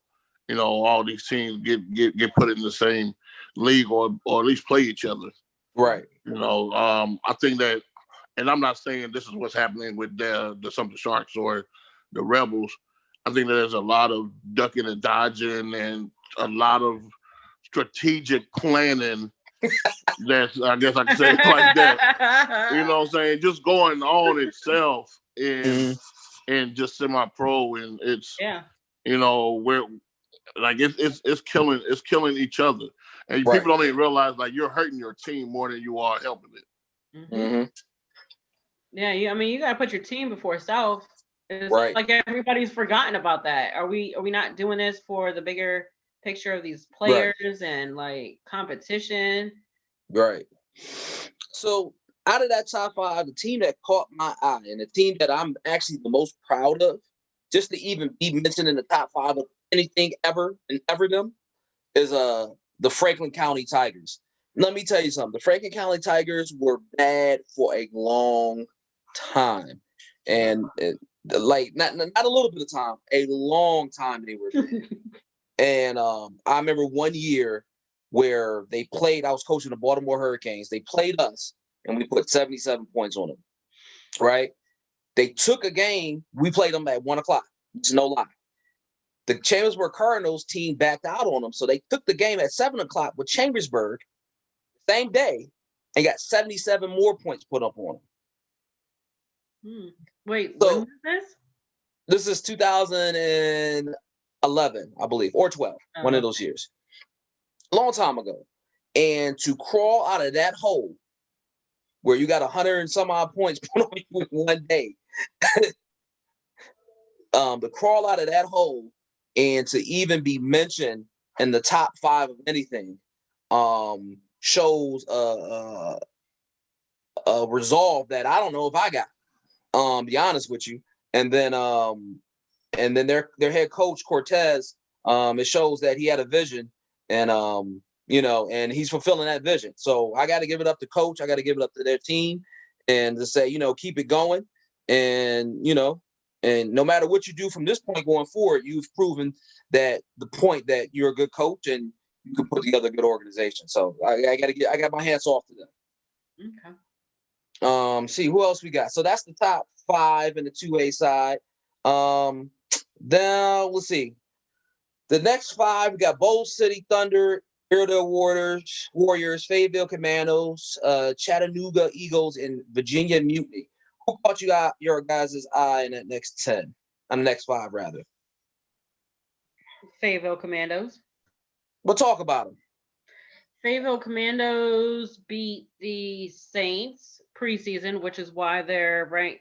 all these teams get put in the same league or at least play each other. Right. I think that. And I'm not saying this is what's happening with the Sharks or the Rebels. I think that there's a lot of ducking and dodging and a lot of strategic planning that I guess I can say it like that. You know what I'm saying? Just going on itself and just semi-pro, and it's where like it's killing each other, and people don't even realize like you're hurting your team more than you are helping it. Mm-hmm. Yeah, you got to put your team before self. It's right. Like everybody's forgotten about that. Are we not doing this for the bigger picture of these players and like competition. Right. So out of that top 5, the team that caught my eye and the team that I'm actually the most proud of, just to even be mentioned in the top 5 of anything ever in Everdom, is the Franklin County Tigers. Let me tell you something. The Franklin County Tigers were bad for a long time, and like not a little bit of time, a long time they were bad. And I remember one year where they played. I was coaching the Baltimore Hurricanes. They played us, and we put 77 points on them. Right? They took a game. We played them at 1:00. It's no lie. The Chambersburg Cardinals team backed out on them, so they took the game at 7:00 with Chambersburg same day and got 77 more points put up on them. Wait, so, when was this? This is 2011, I believe, or 12, one of those years. A long time ago. And to crawl out of that hole where you got 100 and some odd points put on you in one day, to crawl out of that hole and to even be mentioned in the top 5 of anything shows a resolve that I don't know if I got. Be honest with you. And then their head coach Cortez, it shows that he had a vision, and and he's fulfilling that vision. So I got to give it up to coach. I got to give it up to their team, and to say, keep it going, and and no matter what you do from this point going forward, you've proven that the point that you're a good coach and you can put together a good organization. So I got my hats off to them. Okay. See who else we got. So that's the top 5 in the 2A side. Then let's see. The next 5, we got Bowl City Thunder, Iredell Warriors, Fayetteville Commandos, Chattanooga Eagles, and Virginia Mutiny. Who caught your guys' eye in that next 10? On the next 5, rather. Fayetteville Commandos. We'll talk about them. Fayetteville Commandos beat the Saints preseason, which is why their record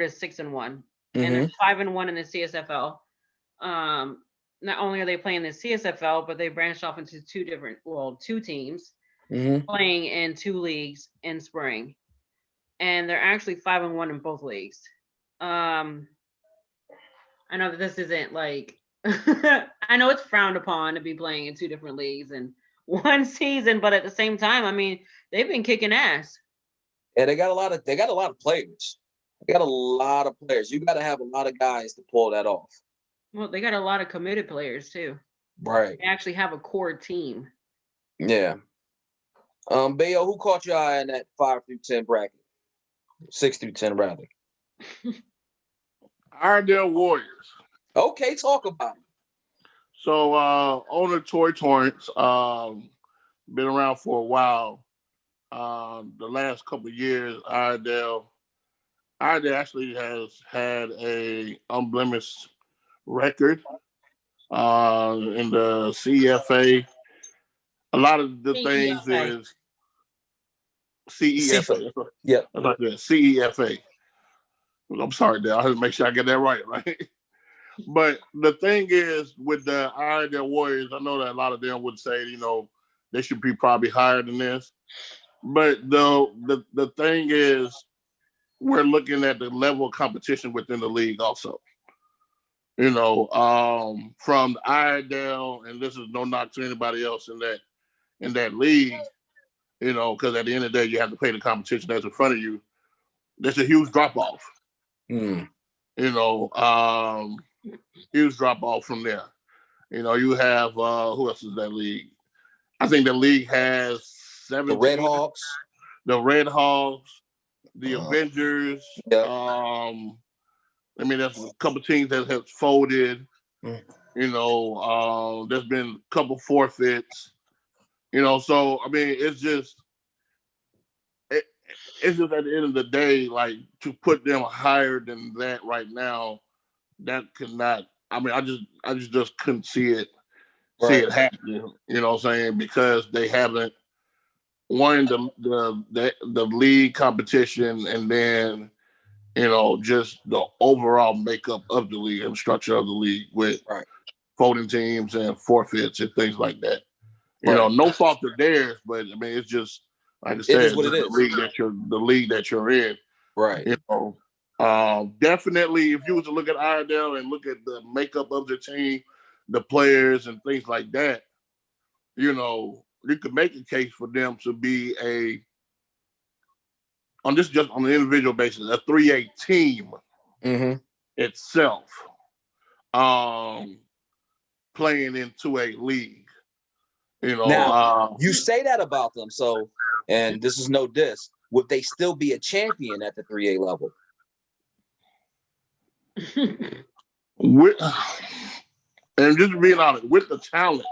is 6-1, and they're 5-1 in the CSFL. Not only are they playing the CSFL, but they branched off into two teams playing in 2 leagues in spring, and they're actually 5-1 in both leagues. I know that this isn't like I know it's frowned upon to be playing in 2 different leagues in one season, but at the same time, I mean, they've been kicking ass. Yeah, they got a lot of players. They got a lot of players. You got to have a lot of guys to pull that off. Well, they got a lot of committed players too. Right. They actually have a core team. Yeah. Bayo, who caught your eye in that 5 through 10 bracket? 6 through 10, rather. Iredell Warriors. Okay, talk about it. So owner Tory Torrance, been around for a while. The last couple of years, Iredell actually has had a unblemished record in the CEFA. A lot of the things is CEFA. Yeah. Like that. CEFA. I'm sorry, Dale. I have to make sure I get that right? But the thing is, with the Iredell Warriors, I know that a lot of them would say, they should be probably higher than this. But the thing is, we're looking at the level of competition within the league also. From the Iredell, and this is no knock to anybody else in that league, because at the end of the day, you have to pay the competition that's in front of you. There's a huge drop off. Huge drop off from there. You have who else is that league? I think the league has 7. The Red Hawks. The Red Hawks, the Avengers. Yeah. There's a couple teams that have folded. There's been a couple forfeits. So it's just at the end of the day, like, to put them higher than that right now, that could not. I just couldn't see it happening. You know what I'm saying? Because they haven't won the league competition, and then just the overall makeup of the league and structure of the league with folding teams and forfeits and things like that. You know, no fault of theirs, but I mean, it's just like I said, it is what it the is. league that you're in. Right. You know, definitely, if you was to look at Iredell and look at the makeup of the team, the players and things like that, you know, you could make a case for them to be just on an individual basis, a 3A team itself, playing in 2A league. You know, now you say that about them. So, and this is no diss. Would they still be a champion at the 3A level? And just being honest, with the talent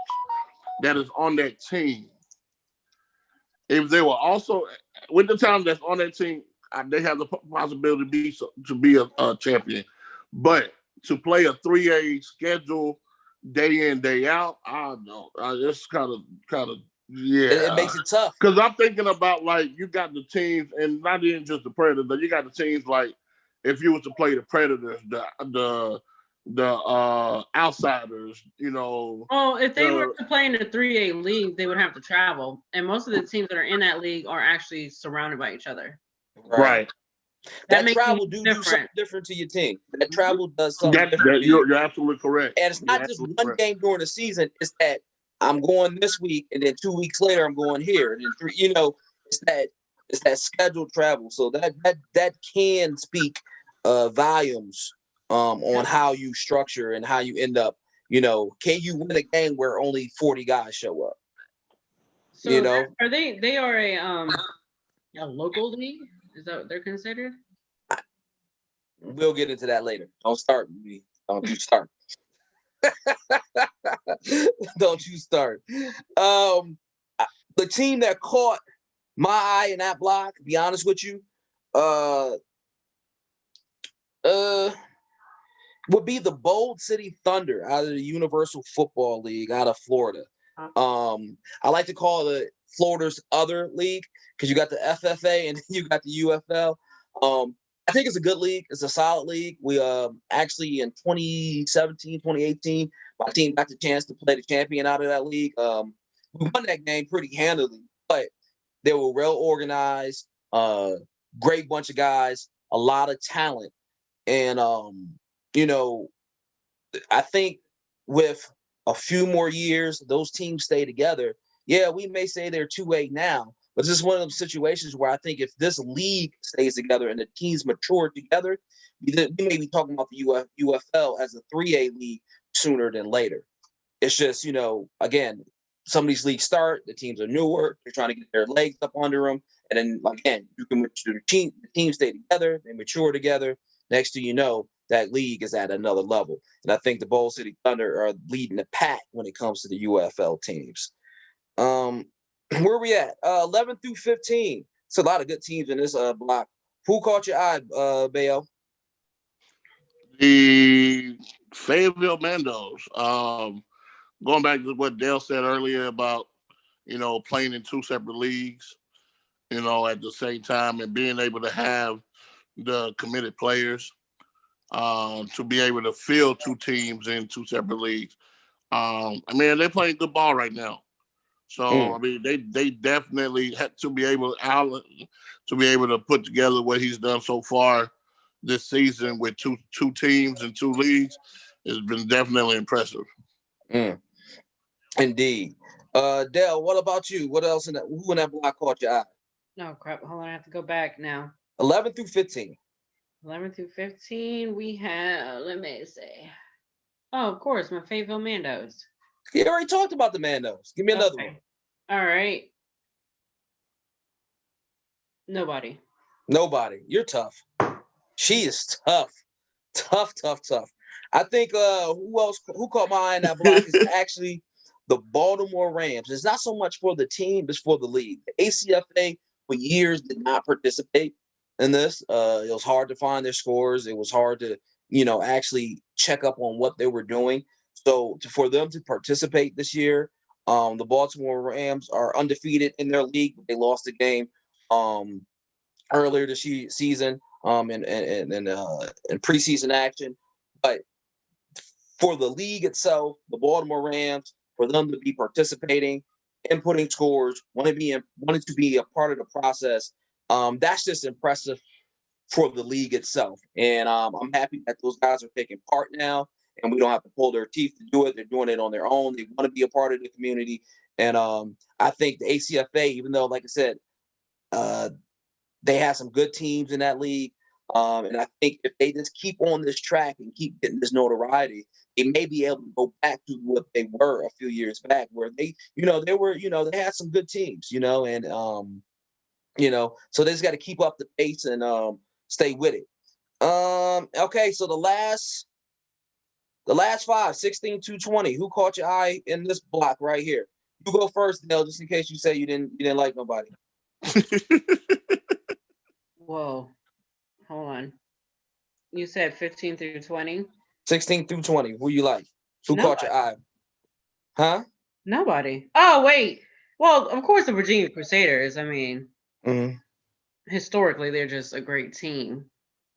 that is on that team, if they were also with the talent that's on that team, they have the possibility to be a champion. But to play a 3A schedule day in, day out, I don't know. It's kind of yeah. It makes it tough. Because I'm thinking about, like, you got the teams, and not even just the Predators, but you got the teams like if you was to play the Predators, the Outsiders, you know. Oh, if they were to play in the 3A league, they would have to travel. And most of the teams that are in that league are actually surrounded by each other. Right. That travel do something different to your team. That travel does something different. You're absolutely correct. And it's not just one game during the season. It's that I'm going this week, and then 2 weeks later I'm going here, and then 3. You know, it's that scheduled travel. So that can speak volumes on how you structure and how you end up. You know, can you win a game where only 40 guys show up? So you know, they are a local league? Is that what they're considered? We'll get into that later. Don't start me. Don't you start. Don't you start. The team that caught my eye in that block, to be honest with you, would be the Bold City Thunder out of the Universal Football League out of Florida. I like to call it Florida's other league because you got the FFA and you got the UFL. I think it's a good league. It's a solid league. We actually in 2017, 2018, my team got the chance to play the champion out of that league. We won that game pretty handily, but they were well organized, great bunch of guys, a lot of talent. And, you know, I think with a few more years, those teams stay together. Yeah, we may say they're 2A now, but this is one of those situations where I think if this league stays together and the teams mature together, we may be talking about the UFL as a 3A league sooner than later. It's just, you know, again, some of these leagues start, the teams are newer, they're trying to get their legs up under them. And then, again, you can the teams stay together, they mature together. Next thing you know, that league is at another level. And I think the Bold City Thunder are leading the pack when it comes to the UFL teams. Where are we at? 11 through 15. It's a lot of good teams in this block. Who caught your eye, Bayo? The Fayetteville Mandos. Going back to what Dale said earlier about, you know, playing in two separate leagues, you know, at the same time and being able to have the committed players to be able to field two teams in two separate leagues. I mean, they're playing good ball right now. So I mean, they definitely had to be able to put together what he's done so far this season with two teams and two leagues. Has been definitely impressive. Indeed. Dale, what about you? What else who in that block caught your eye? No, crap. Hold on. I have to go back now. 11 through 15. 11 through 15, we have, let me see. Oh, of course, my Fayetteville Mandos. You already talked about the Mandos. Give me another one. All right. Nobody. You're tough. She is tough. Tough. I think who caught my eye in that block is actually the Baltimore Rams. It's not so much for the team, it's for the league. The ACFA for years did not participate in this. It was hard to find their scores. It was hard to, you know, actually check up on what they were doing. So for them to participate this year, the Baltimore Rams are undefeated in their league. They lost the game earlier this season in preseason action. But for the league itself, the Baltimore Rams, for them to be participating, inputting scores, wanting to be a part of the process. That's just impressive for the league itself. And I'm happy that those guys are taking part now, and we don't have to pull their teeth to do it. They're doing it on their own. They want to be a part of the community. And I think the ACFA, even though, like I said, they have some good teams in that league. And I think if they just keep on this track and keep getting this notoriety, they may be able to go back to what they were a few years back, where they had some good teams, and so they just got to keep up the pace and stay with it. Okay, so the last 5, 16 to 20. Who caught your eye in this block right here? You go first, Dale, just in case you say you didn't like nobody. Whoa. Hold on. You said 15 through 20? 16 through 20. Who you like? Who caught your eye? Huh? Nobody. Oh, wait. Well, of course, the Virginia Crusaders. I mean, historically, they're just a great team.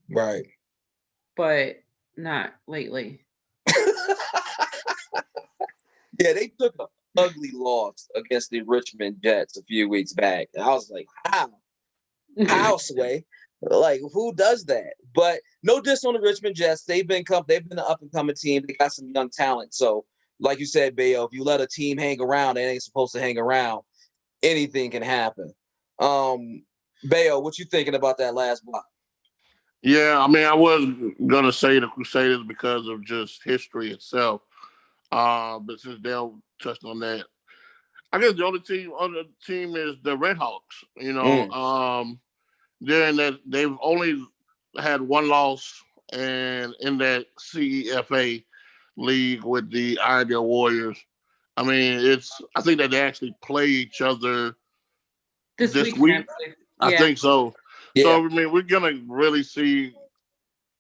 Right. But not lately. Yeah, they took an ugly loss against the Richmond Jets a few weeks back. And I was like, how, Sway? Like, who does that? But no diss on the Richmond Jets. They've been an up-and-coming team. They got some young talent. So, like you said, Bayo, if you let a team hang around, they ain't supposed to hang around. Anything can happen. Bayo, what you thinking about that last block? Yeah, I mean, I was going to say the Crusaders because of just history itself. But since Dale touched on that, I guess the other team is the Red Hawks. During that, they've only had one loss, and in that CEFA league with the Ideal Warriors. I mean, I think that they actually play each other this week. I think so. Yeah. So, I mean, we're going to really see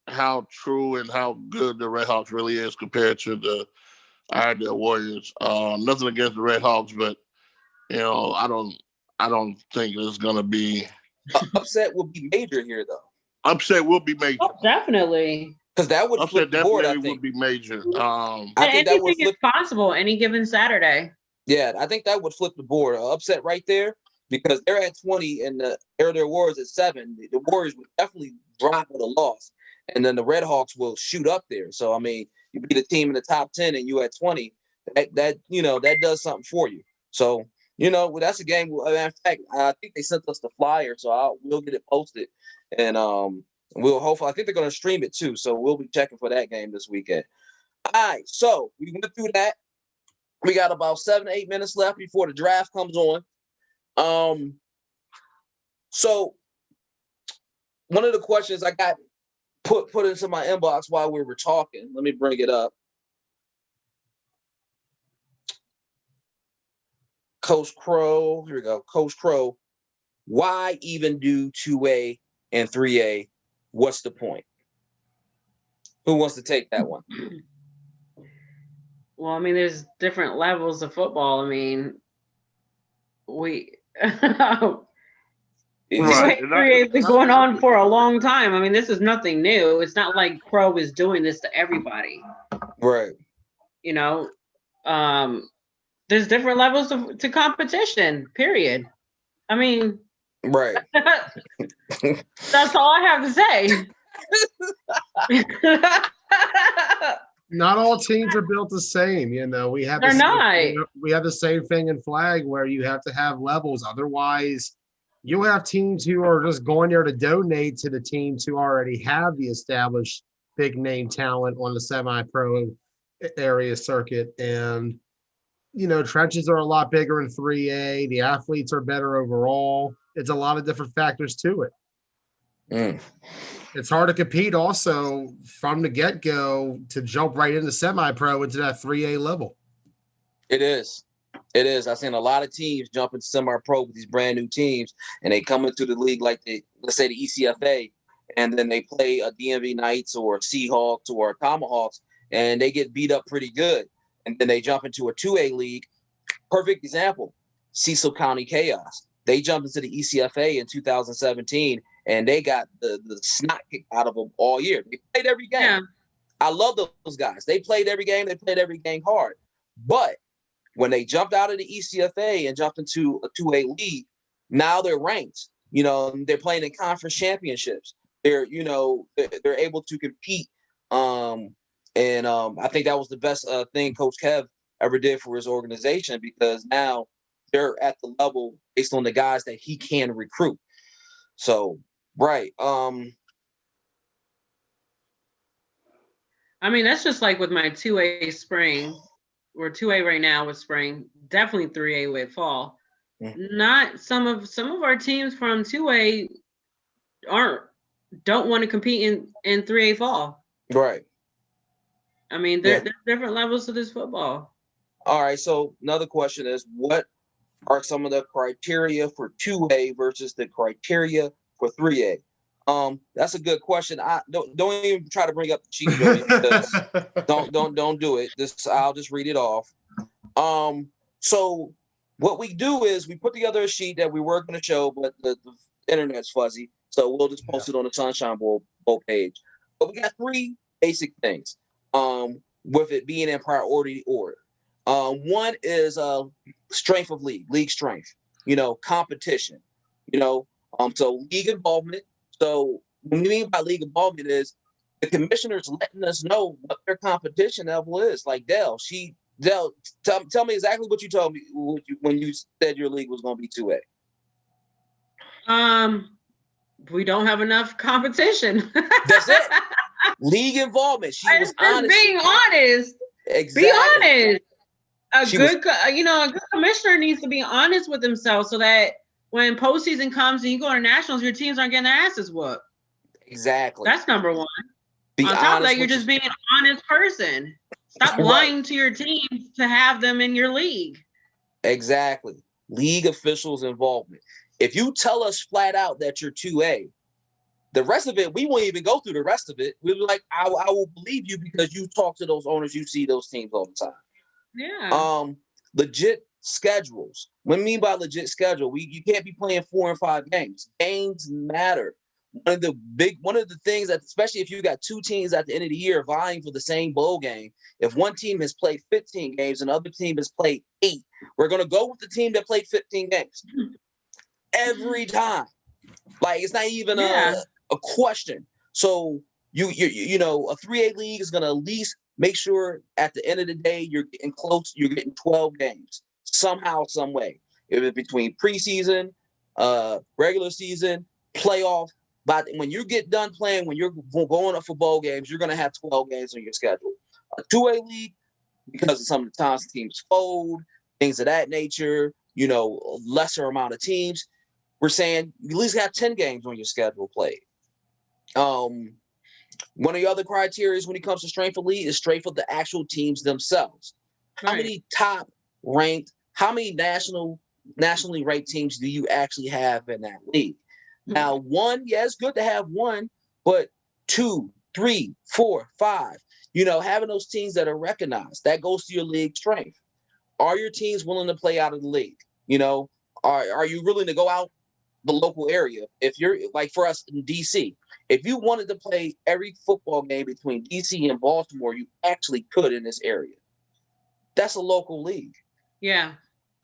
how true and how good the Red Hawks really is compared to the Ideal Warriors. Nothing against the Red Hawks, but, I don't think it's going to be. Upset will be major here, though. Upset will be major. Oh, definitely. Because that would flip the board, I think. Would be major. I think that would flip possible any given Saturday. Yeah, I think that would flip the board. Upset right there, because they're at 20 and the Air Warriors at 7. The Warriors would definitely drop with a loss, and then the Red Hawks will shoot up there. So I mean, you beat a team in the top 10 and you at 20. That does something for you. So that's a game. In fact, I think they sent us the flyer, so we'll get it posted, and we'll hopefully. I think they're going to stream it too, so we'll be checking for that game this weekend. All right, so we went through that. We got about 7 to 8 minutes left before the draft comes on. So one of the questions I got put into my inbox while we were talking. Let me bring it up. Coach Crow, here we go. Coach Crow, why even do 2A and 3A? What's the point? Who wants to take that one? Well, I mean, there's different levels of football. I mean, we 3A has been going on for a long time. I mean, this is nothing new. It's not like Crow is doing this to everybody. Right. There's different levels to competition, period. I mean, right. That's all I have to say. Not all teams are built the same. We have we have the same thing in flag where you have to have levels. Otherwise, you have teams who are just going there to donate to the teams who already have the established big name talent on the semi-pro area circuit. And trenches are a lot bigger in 3A. The athletes are better overall. It's a lot of different factors to it. It's hard to compete also from the get-go to jump right into semi-pro into that 3A level. It is. I've seen a lot of teams jump into semi-pro with these brand new teams, and they come into the league like let's say the ECFA, and then they play a DMV Knights or Seahawks or Tomahawks, and they get beat up pretty good. And then they jump into a 2A league. Perfect example, Cecil County Chaos. They jumped into the ECFA in 2017, and they got the snot kicked out of them all year. They played every game. I love those guys. They played every game. They played every game hard. But when they jumped out of the ECFA and jumped into a 2A league, now they're ranked. You know, they're playing in conference championships. They're, you know, they're able to compete. I think that was the best thing Coach Kev ever did for his organization, because now they're at the level based on the guys that he can recruit. So, right. I mean, that's just like with my 2A spring. We're 2A right now with spring, definitely 3A with fall. Mm-hmm. Not some of our teams from 2A don't want to compete in 3A fall. Right. I mean, there's different levels to this football. All right. So another question is, what are some of the criteria for 2A versus the criteria for 3A? That's a good question. I don't even try to bring up the sheet, Joey, because don't do it. I'll just read it off. So what we do is we put together a sheet that we were going to show, but the internet's fuzzy, so we'll just post it on the Sunshine Bowl page. But we got 3 basic things. With it being in priority order. One is strength of league strength. You know, competition. You know, so league involvement. So what we mean by league involvement is the commissioners letting us know what their competition level is. Like Dell, tell me exactly what you told me when you said your league was going to be 2A. We don't have enough competition. That's it. League involvement. She was honest. Being honest. Exactly. Be honest. A good commissioner needs to be honest with himself, so that when postseason comes and you go to nationals, your teams aren't getting their asses whooped. Exactly. That's number one. On top of that, you're just being an honest person. Stop lying to your teams to have them in your league. Exactly. League officials' involvement. If you tell us flat out that you're 2A, the rest of it, we won't even go through the rest of it. We'll be like, I will believe you because you talk to those owners, you see those teams all the time. Yeah. Legit schedules. What I mean by legit schedule, you can't be playing 4 and 5 games. Games matter. One of the things that, especially if you got 2 teams at the end of the year vying for the same bowl game, if one team has played 15 games and the other team has played 8, we're going to go with the team that played 15 games every time. Like, it's not even a question. So you know, a 3A league is going to at least make sure at the end of the day you're getting close. You're getting 12 games somehow, some way. If it's between preseason, regular season, playoff. But when you get done playing, when you're going up for bowl games, you're going to have 12 games on your schedule. A 2A league, because of some of the times teams fold, things of that nature, you know, lesser amount of teams, we're saying you at least have 10 games on your schedule played. One of the other criteria when it comes to strength of league is strength of the actual teams themselves. How many top ranked, how many nationally ranked teams do you actually have in that league? Now, 1, it's good to have 1, but 2, 3, 4, 5, you know, having those teams that are recognized, that goes to your league strength. Are your teams willing to play out of the league? You know, are you willing to go out the local area? If you're like for us in DC, if you wanted to play every football game between DC and Baltimore, you actually could in this area. That's a local league. Yeah.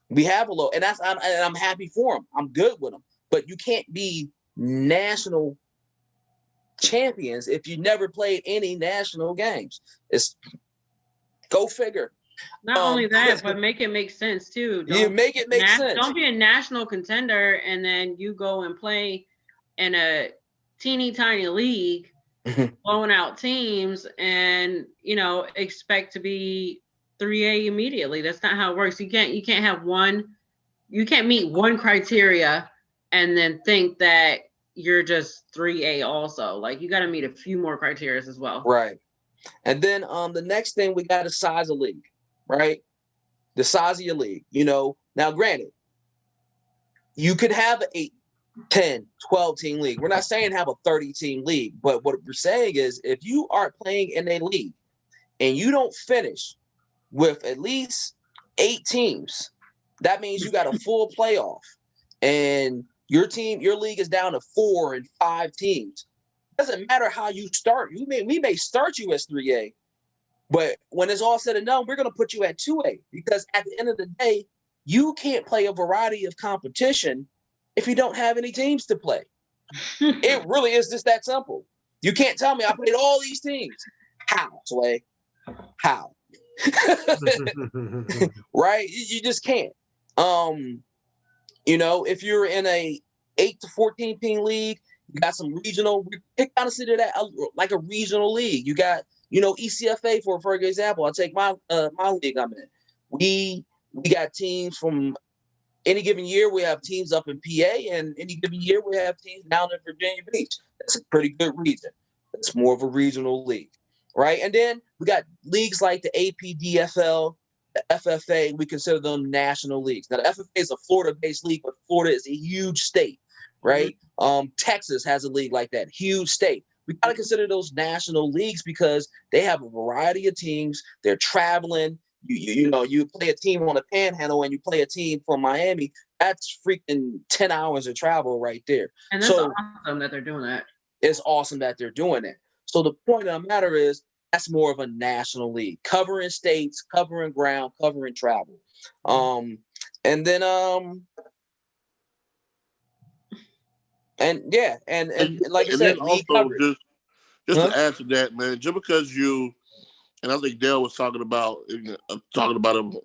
We have a local, and I'm happy for them. I'm good with them. But you can't be national champions if you never played any national games. It's go figure. Not only that, but make it make sense too. Make it make sense. Don't be a national contender and then you go and play in a teeny tiny league, blowing out teams, and you know expect to be 3A immediately. That's not how it works. You can't have one. You can't meet one criteria and then think that you're just 3A also. Like, you got to meet a few more criteria as well. Right. And then the next thing, we got to size a league, right? The size of your league. You know, now granted, you could have an 8, 10, 12 team league. We're not saying have a 30 team league, but what we're saying is if you are playing in a league and you don't finish with at least 8 teams, that means you got a full playoff and your league is down to 4 and 5 teams. doesn't matter how you start. We may start you as 3A, but when it's all said and done, we're going to put you at 2A because at the end of the day, you can't play a variety of competition if you don't have any teams to play. It really is just that simple. You can't tell me I played all these teams. How, Sway? How? Right? You just can't. If you're in a 8 to 14 team league, you got some regional. We consider that like a regional league. You got, ECFA for example. I'll take my league I'm in. We got teams from any given year. We have teams up in PA, and any given year we have teams down in Virginia Beach. That's a pretty good region. It's more of a regional league, right? And then we got leagues like the APDFL, the FFA. We consider them national leagues. Now the FFA is a Florida-based league, but Florida is a huge state, right? Texas has a league like that, huge state. We got to consider those national leagues because they have a variety of teams. They're traveling. You play a team on the Panhandle and you play a team from Miami. That's freaking 10 hours of travel right there. And that's awesome that they're doing that. It's awesome that they're doing it. So the point of the matter is that's more of a national league, covering states, covering ground, covering travel. And like I said, also just to add to that, man, just because and I think Dale was talking about it a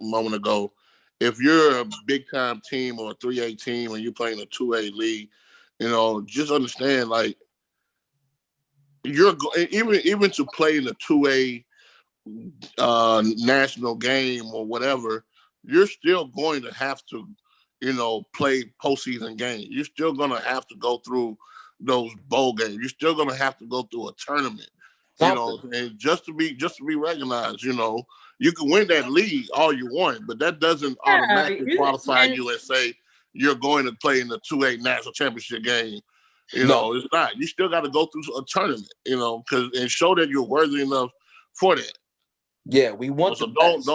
moment ago. If you're a big time team or a 3A team and you're playing a 2A league, just understand like you're even to play in a 2A national game or whatever, you're still going to have to, play postseason games. You're still going to have to go through those bowl games. You're still going to have to go through a tournament. And just to be recognized, you can win that league all you want, but that doesn't automatically qualify you and say you're going to play in the 2A national championship game. It's not. You still got to go through a tournament, and show that you're worthy enough for that. Yeah, we want. So don't.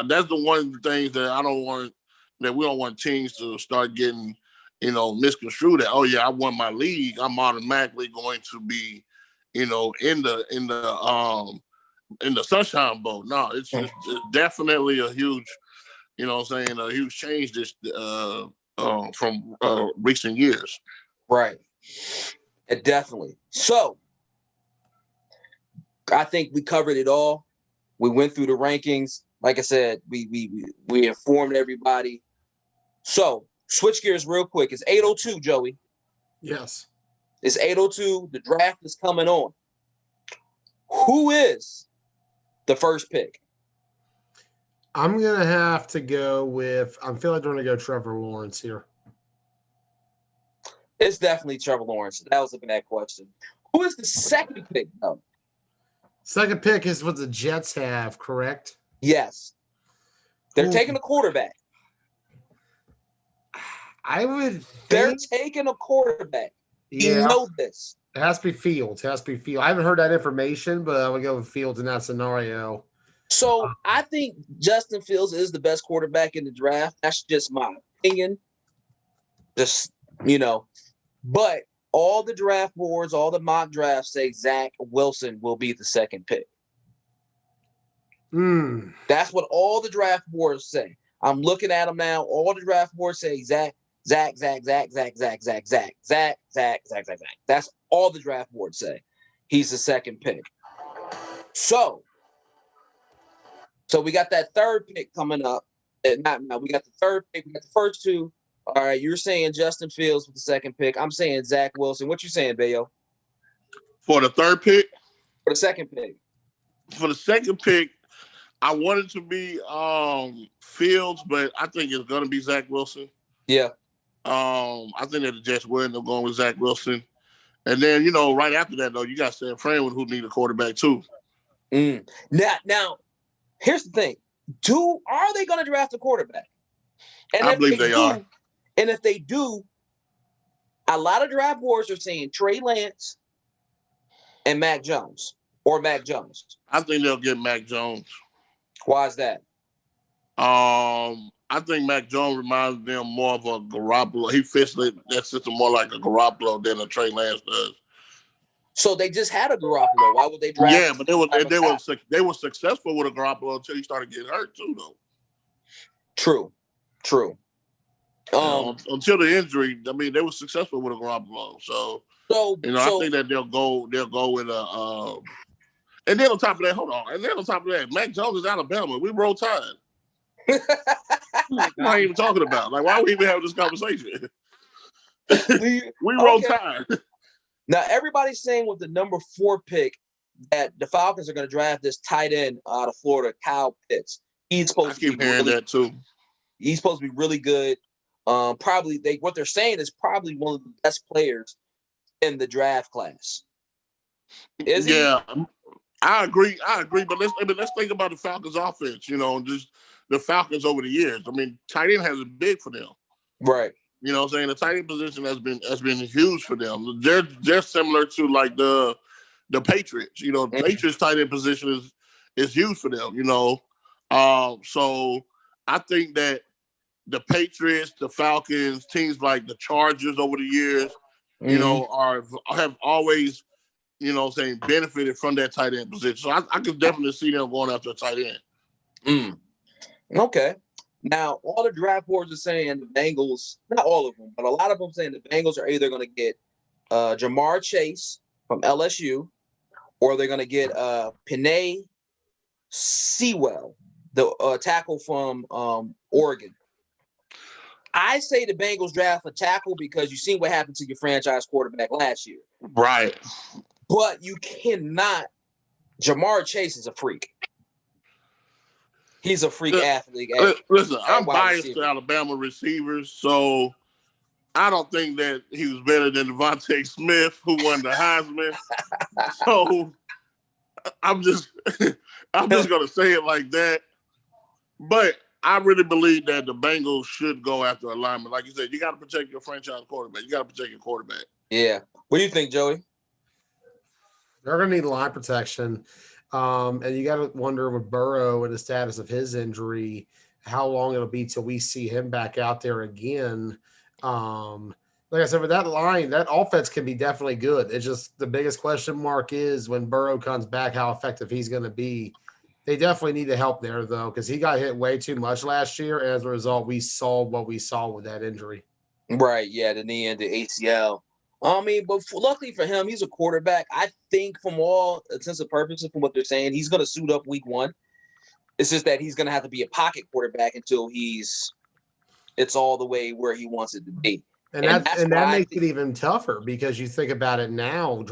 That's the one of the things that we don't want teams to start getting, misconstrued. That I won my league, I'm automatically going to be, in the Sunshine Bowl. No, it's definitely a huge, a huge change this from recent years. Right. Definitely. So I think we covered it all. We went through the rankings. Like I said, we informed everybody. So switch gears real quick. It's 8:02, Joey. Yes. It's 8:02. The draft is coming on. Who is the first pick? I'm going to have to go with, I feel like I'm going to go Trevor Lawrence here. It's definitely Trevor Lawrence. That was a bad question. Who is the second pick, though? Second pick is what the Jets have, correct? Yes. They're taking a quarterback. They're taking a quarterback. Yeah. You know this. It has to be Fields. I haven't heard that information, but I would go with Fields in that scenario. So I think Justin Fields is the best quarterback in the draft. That's just my opinion. But all the draft boards, all the mock drafts say Zach Wilson will be the second pick. That's what all the draft boards say. I'm looking at them now. All the draft boards say Zach. That's all the draft boards say. He's the second pick. So we got that third pick coming up. We got the third pick. We got the first two. All right, you're saying Justin Fields with the second pick. I'm saying Zach Wilson. What you saying, Bayo? For the third pick? For the second pick. For the second pick, I wanted to be Fields, but I think it's going to be Zach Wilson. Yeah. I think that the Jets will end up going with Zach Wilson. And then, right after that, though, you got Sam Franklin who need a quarterback, too. Now, here's the thing. Are they going to draft a quarterback? And I believe they are. And if they do, a lot of draft boards are saying Trey Lance and Mac Jones or Mac Jones. I think they'll get Mac Jones. Why is that? I think Mac Jones reminds them more of a Garoppolo. He fits that system more like a Garoppolo than a Trey Lance does. So they just had a Garoppolo. Why would they draft? Yeah, but they were successful with a Garoppolo until he started getting hurt too, though. True. Until the injury, I mean, they were successful with a Garoppolo. So I think that they'll go with a. And then on top of that, Mac Jones is Alabama. We roll Tide. What are you even talking about? Like, why are we even having this conversation? We roll Tide. Now, everybody's saying with the number 4 pick that the Falcons are going to draft this tight end out of Florida, Kyle Pitts. He's supposed to be hearing that too. He's supposed to be really good. Probably what they're saying is probably one of the best players in the draft class. Is he? Yeah, I agree. But let's think about the Falcons' offense. Just the Falcons over the years. I mean, tight end has been big for them. Right. You know what I'm saying? The tight end position has been huge for them. They're similar to like the Patriots. The Patriots tight end position is huge for them, so I think that the Patriots, the Falcons, teams like the Chargers over the years, have always, benefited from that tight end position. So I could definitely see them going after a tight end. Okay. Now, all the draft boards are saying the Bengals, not all of them, but a lot of them saying the Bengals are either going to get Jamar Chase from LSU, or they're going to get Penei Sewell, the tackle from Oregon. I say the Bengals draft a tackle because you seen what happened to your franchise quarterback last year. Right. But you cannot. Jamar Chase is a freak. He's a freak athlete. Listen, I'm biased to Alabama receivers, so I don't think that he was better than Devontae Smith, who won the Heisman. So I'm just gonna say it like that. But I really believe that the Bengals should go after a lineman. Like you said, you got to protect your franchise quarterback. You got to protect your quarterback. Yeah. What do you think, Joey? They're going to need line protection. And you got to wonder with Burrow and the status of his injury, how long it'll be till we see him back out there again. Like I said, with that line, that offense can be definitely good. It's just the biggest question mark is when Burrow comes back, how effective he's going to be. They definitely need the help there, though, because he got hit way too much last year. And as a result, we saw what we saw with that injury. Right, yeah, the knee and the ACL. I mean, but luckily for him, he's a quarterback. I think from all intents and purposes, from what they're saying, he's going to suit up week 1. It's just that he's going to have to be a pocket quarterback until it's all the way where he wants it to be. And that makes it even tougher because you think about it now,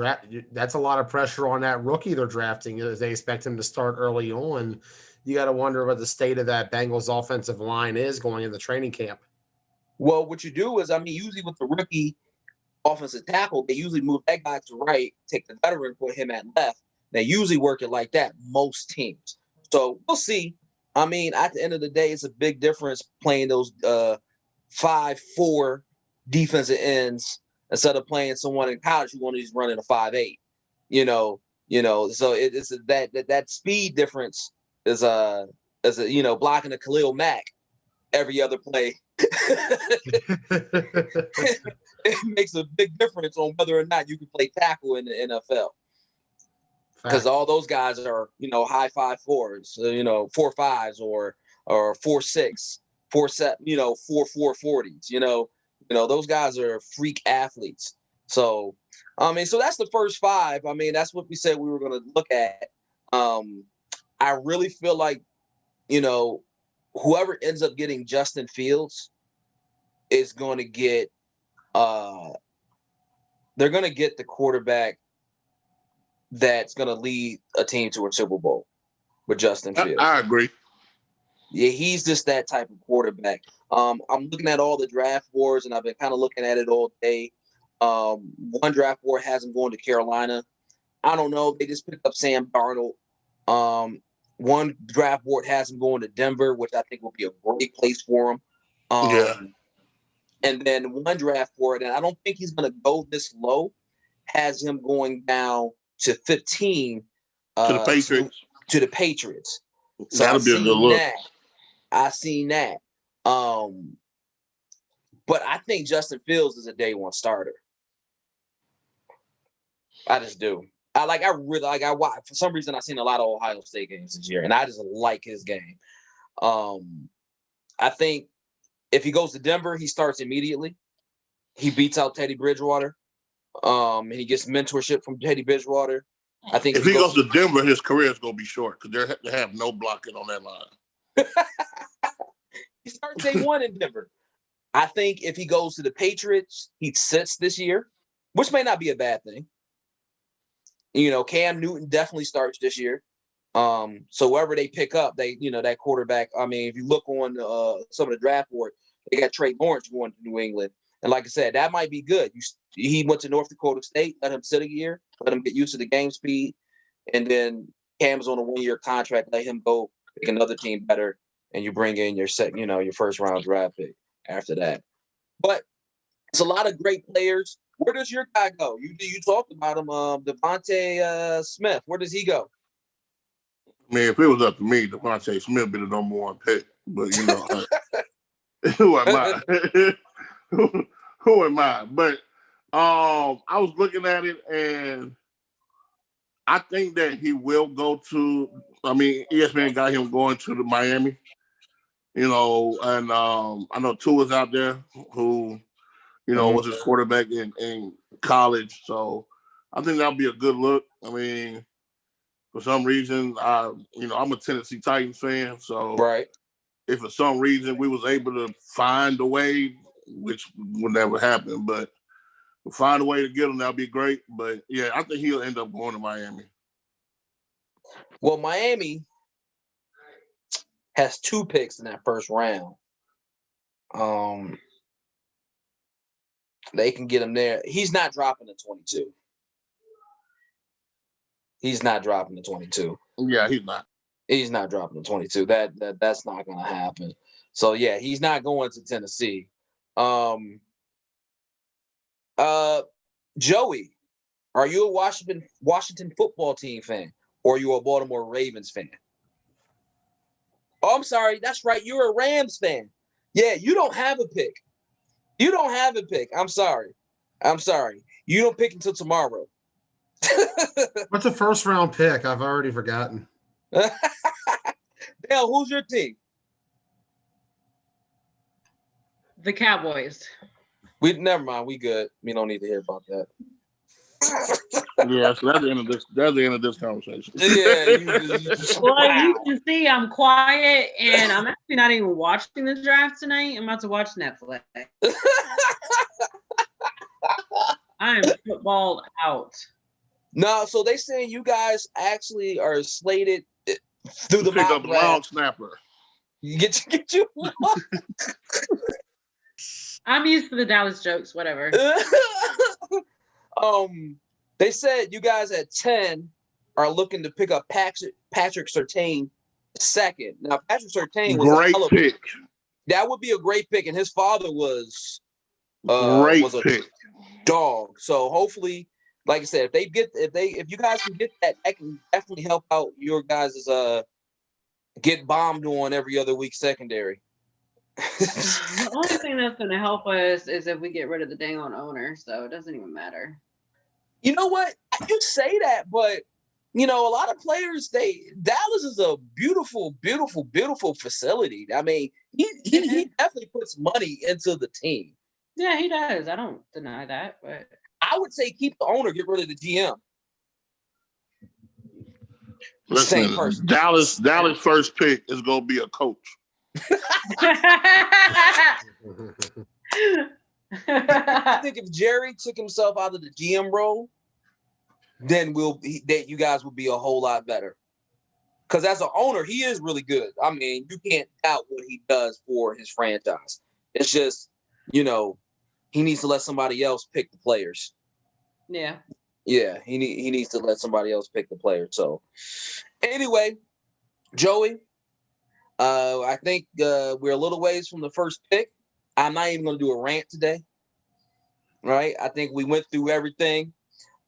that's a lot of pressure on that rookie they're drafting as they expect him to start early on. You got to wonder what the state of that Bengals offensive line is going in the training camp. Well, what you do is, usually with the rookie offensive tackle, they usually move that guy to right, take the veteran, put him at left. They usually work it like that, most teams. So we'll see. At the end of the day, it's a big difference playing those 5'4" defensive ends instead of playing someone in college who only is running a 5'8". So it's that speed difference is blocking a Khalil Mack every other play. It makes a big difference on whether or not you can play tackle in the NFL. Because all those guys are, high 5'4s, 4'5s or 4'6, 4'7, 4'4 40s, those guys are freak athletes. So, so that's the first 5. That's what we said we were going to look at. I really feel like, whoever ends up getting Justin Fields is going to get, they're going to get the quarterback that's going to lead a team to a Super Bowl with Justin Fields. I agree. Yeah, he's just that type of quarterback. I'm looking at all the draft boards, and I've been kind of looking at it all day. One draft board has him going to Carolina. I don't know. They just picked up Sam Darnold. One draft board has him going to Denver, which I think will be a great place for him. And then one draft board, and I don't think he's going to go this low, has him going down to 15 to the Patriots. To the Patriots. So that'll be a good look. I seen that. But I think Justin Fields is a day 1 starter. I just do. I really like. For some reason, I've seen a lot of Ohio State games this year, and I just like his game. I think if he goes to Denver, he starts immediately. He beats out Teddy Bridgewater. And he gets mentorship from Teddy Bridgewater. I think if he goes to Denver, his career is going to be short because they have no blocking on that line. He starts day one in Denver. I think if he goes to the Patriots, he sits this year, which may not be a bad thing. You know, Cam Newton definitely starts this year. So wherever they pick up, that quarterback. I mean, if you look on some of the draft board, they got Trey Lawrence going to New England. And like I said, that might be good. He went to North Dakota State, let him sit a year, let him get used to the game speed. And then Cam's on a 1-year contract, let him go make another team better. And you bring in your first round draft pick after that. But it's a lot of great players. Where does your guy go? You talked about him, Devontae Smith. Where does he go? I mean, if it was up to me, Devontae Smith would be the number one pick. But, who am I? Who am I? But I was looking at it, and I think that he will go to – I mean, ESPN got him going to the Miami, and I know Tua's out there who – was his quarterback in college. So I think that'll be a good look. I mean, for some reason, I'm a Tennessee Titans fan. So right. If for some reason we was able to find a way, which would never happen, but find a way to get him, that'll be great. But yeah, I think he'll end up going to Miami. Well, Miami has 2 picks in that first round. They can get him there. He's not dropping the 22. He's not dropping the 22. Yeah, he's not. He's not dropping the 22. That's not going to happen. So yeah, he's not going to Tennessee. Joey, are you a Washington football team fan, or are you a Baltimore Ravens fan? Oh, I'm sorry. That's right. You're a Rams fan. Yeah, you don't have a pick. You don't have a pick. I'm sorry. You don't pick until tomorrow. What's a first round pick? I've already forgotten. Dale, who's your team? The Cowboys. Never mind. We good. We don't need to hear about that. Yeah, so that's the end of this conversation. Yeah. Well, you can see I'm quiet, and I'm actually not even watching the draft tonight. I'm about to watch Netflix. I am footballed out. No, so they saying you guys actually are slated through the pick up long snapper. You get you. I'm used to the Dallas jokes. Whatever. They said you guys at 10 are looking to pick up Patrick Surtain second. Now, Patrick Surtain was great pick. That would be a great pick, and his father was great a pick. Dog. So hopefully, like I said, if you guys can get that can definitely help out your guys' get bombed on every other week secondary. The only thing that's going to help us is if we get rid of the dang on owner, so it doesn't even matter. You know what? You say that, but a lot of players. Dallas is a beautiful, beautiful, beautiful facility. I mean, he definitely puts money into the team. Yeah, he does. I don't deny that, but I would say keep the owner, get rid of the GM. Listen, same person. Dallas first pick is gonna be a coach. I think if Jerry took himself out of the GM role, then you guys will be a whole lot better. Because as an owner, he is really good. I mean, you can't doubt what he does for his franchise. It's just, he needs to let somebody else pick the players. Yeah. Yeah, he needs to let somebody else pick the players. So, anyway, Joey, I think we're a little ways from the first pick. I'm not even going to do a rant today. Right? I think we went through everything.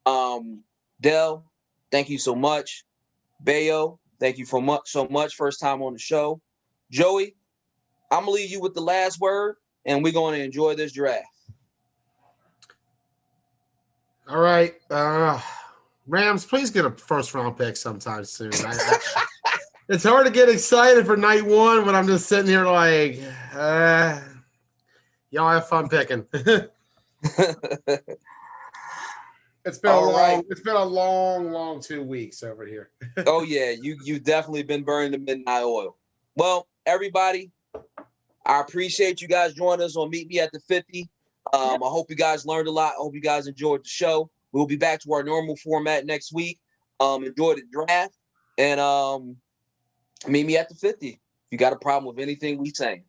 Del, thank you so much. Bayo, thank you so much. First time on the show. Joey, I'm going to leave you with the last word, and we're going to enjoy this draft. All right. Rams, please get a first round pick sometime soon. It's hard to get excited for night one when I'm just sitting here like, y'all have fun picking. It's been a long 2 weeks over here. Oh yeah, you definitely been burning the midnight oil. Well, everybody, I appreciate you guys joining us on Meet Me at the 50. I hope you guys learned a lot. I hope you guys enjoyed the show. We'll be back to our normal format next week. Enjoy the draft and meet me at the 50. If you got a problem with anything we saying.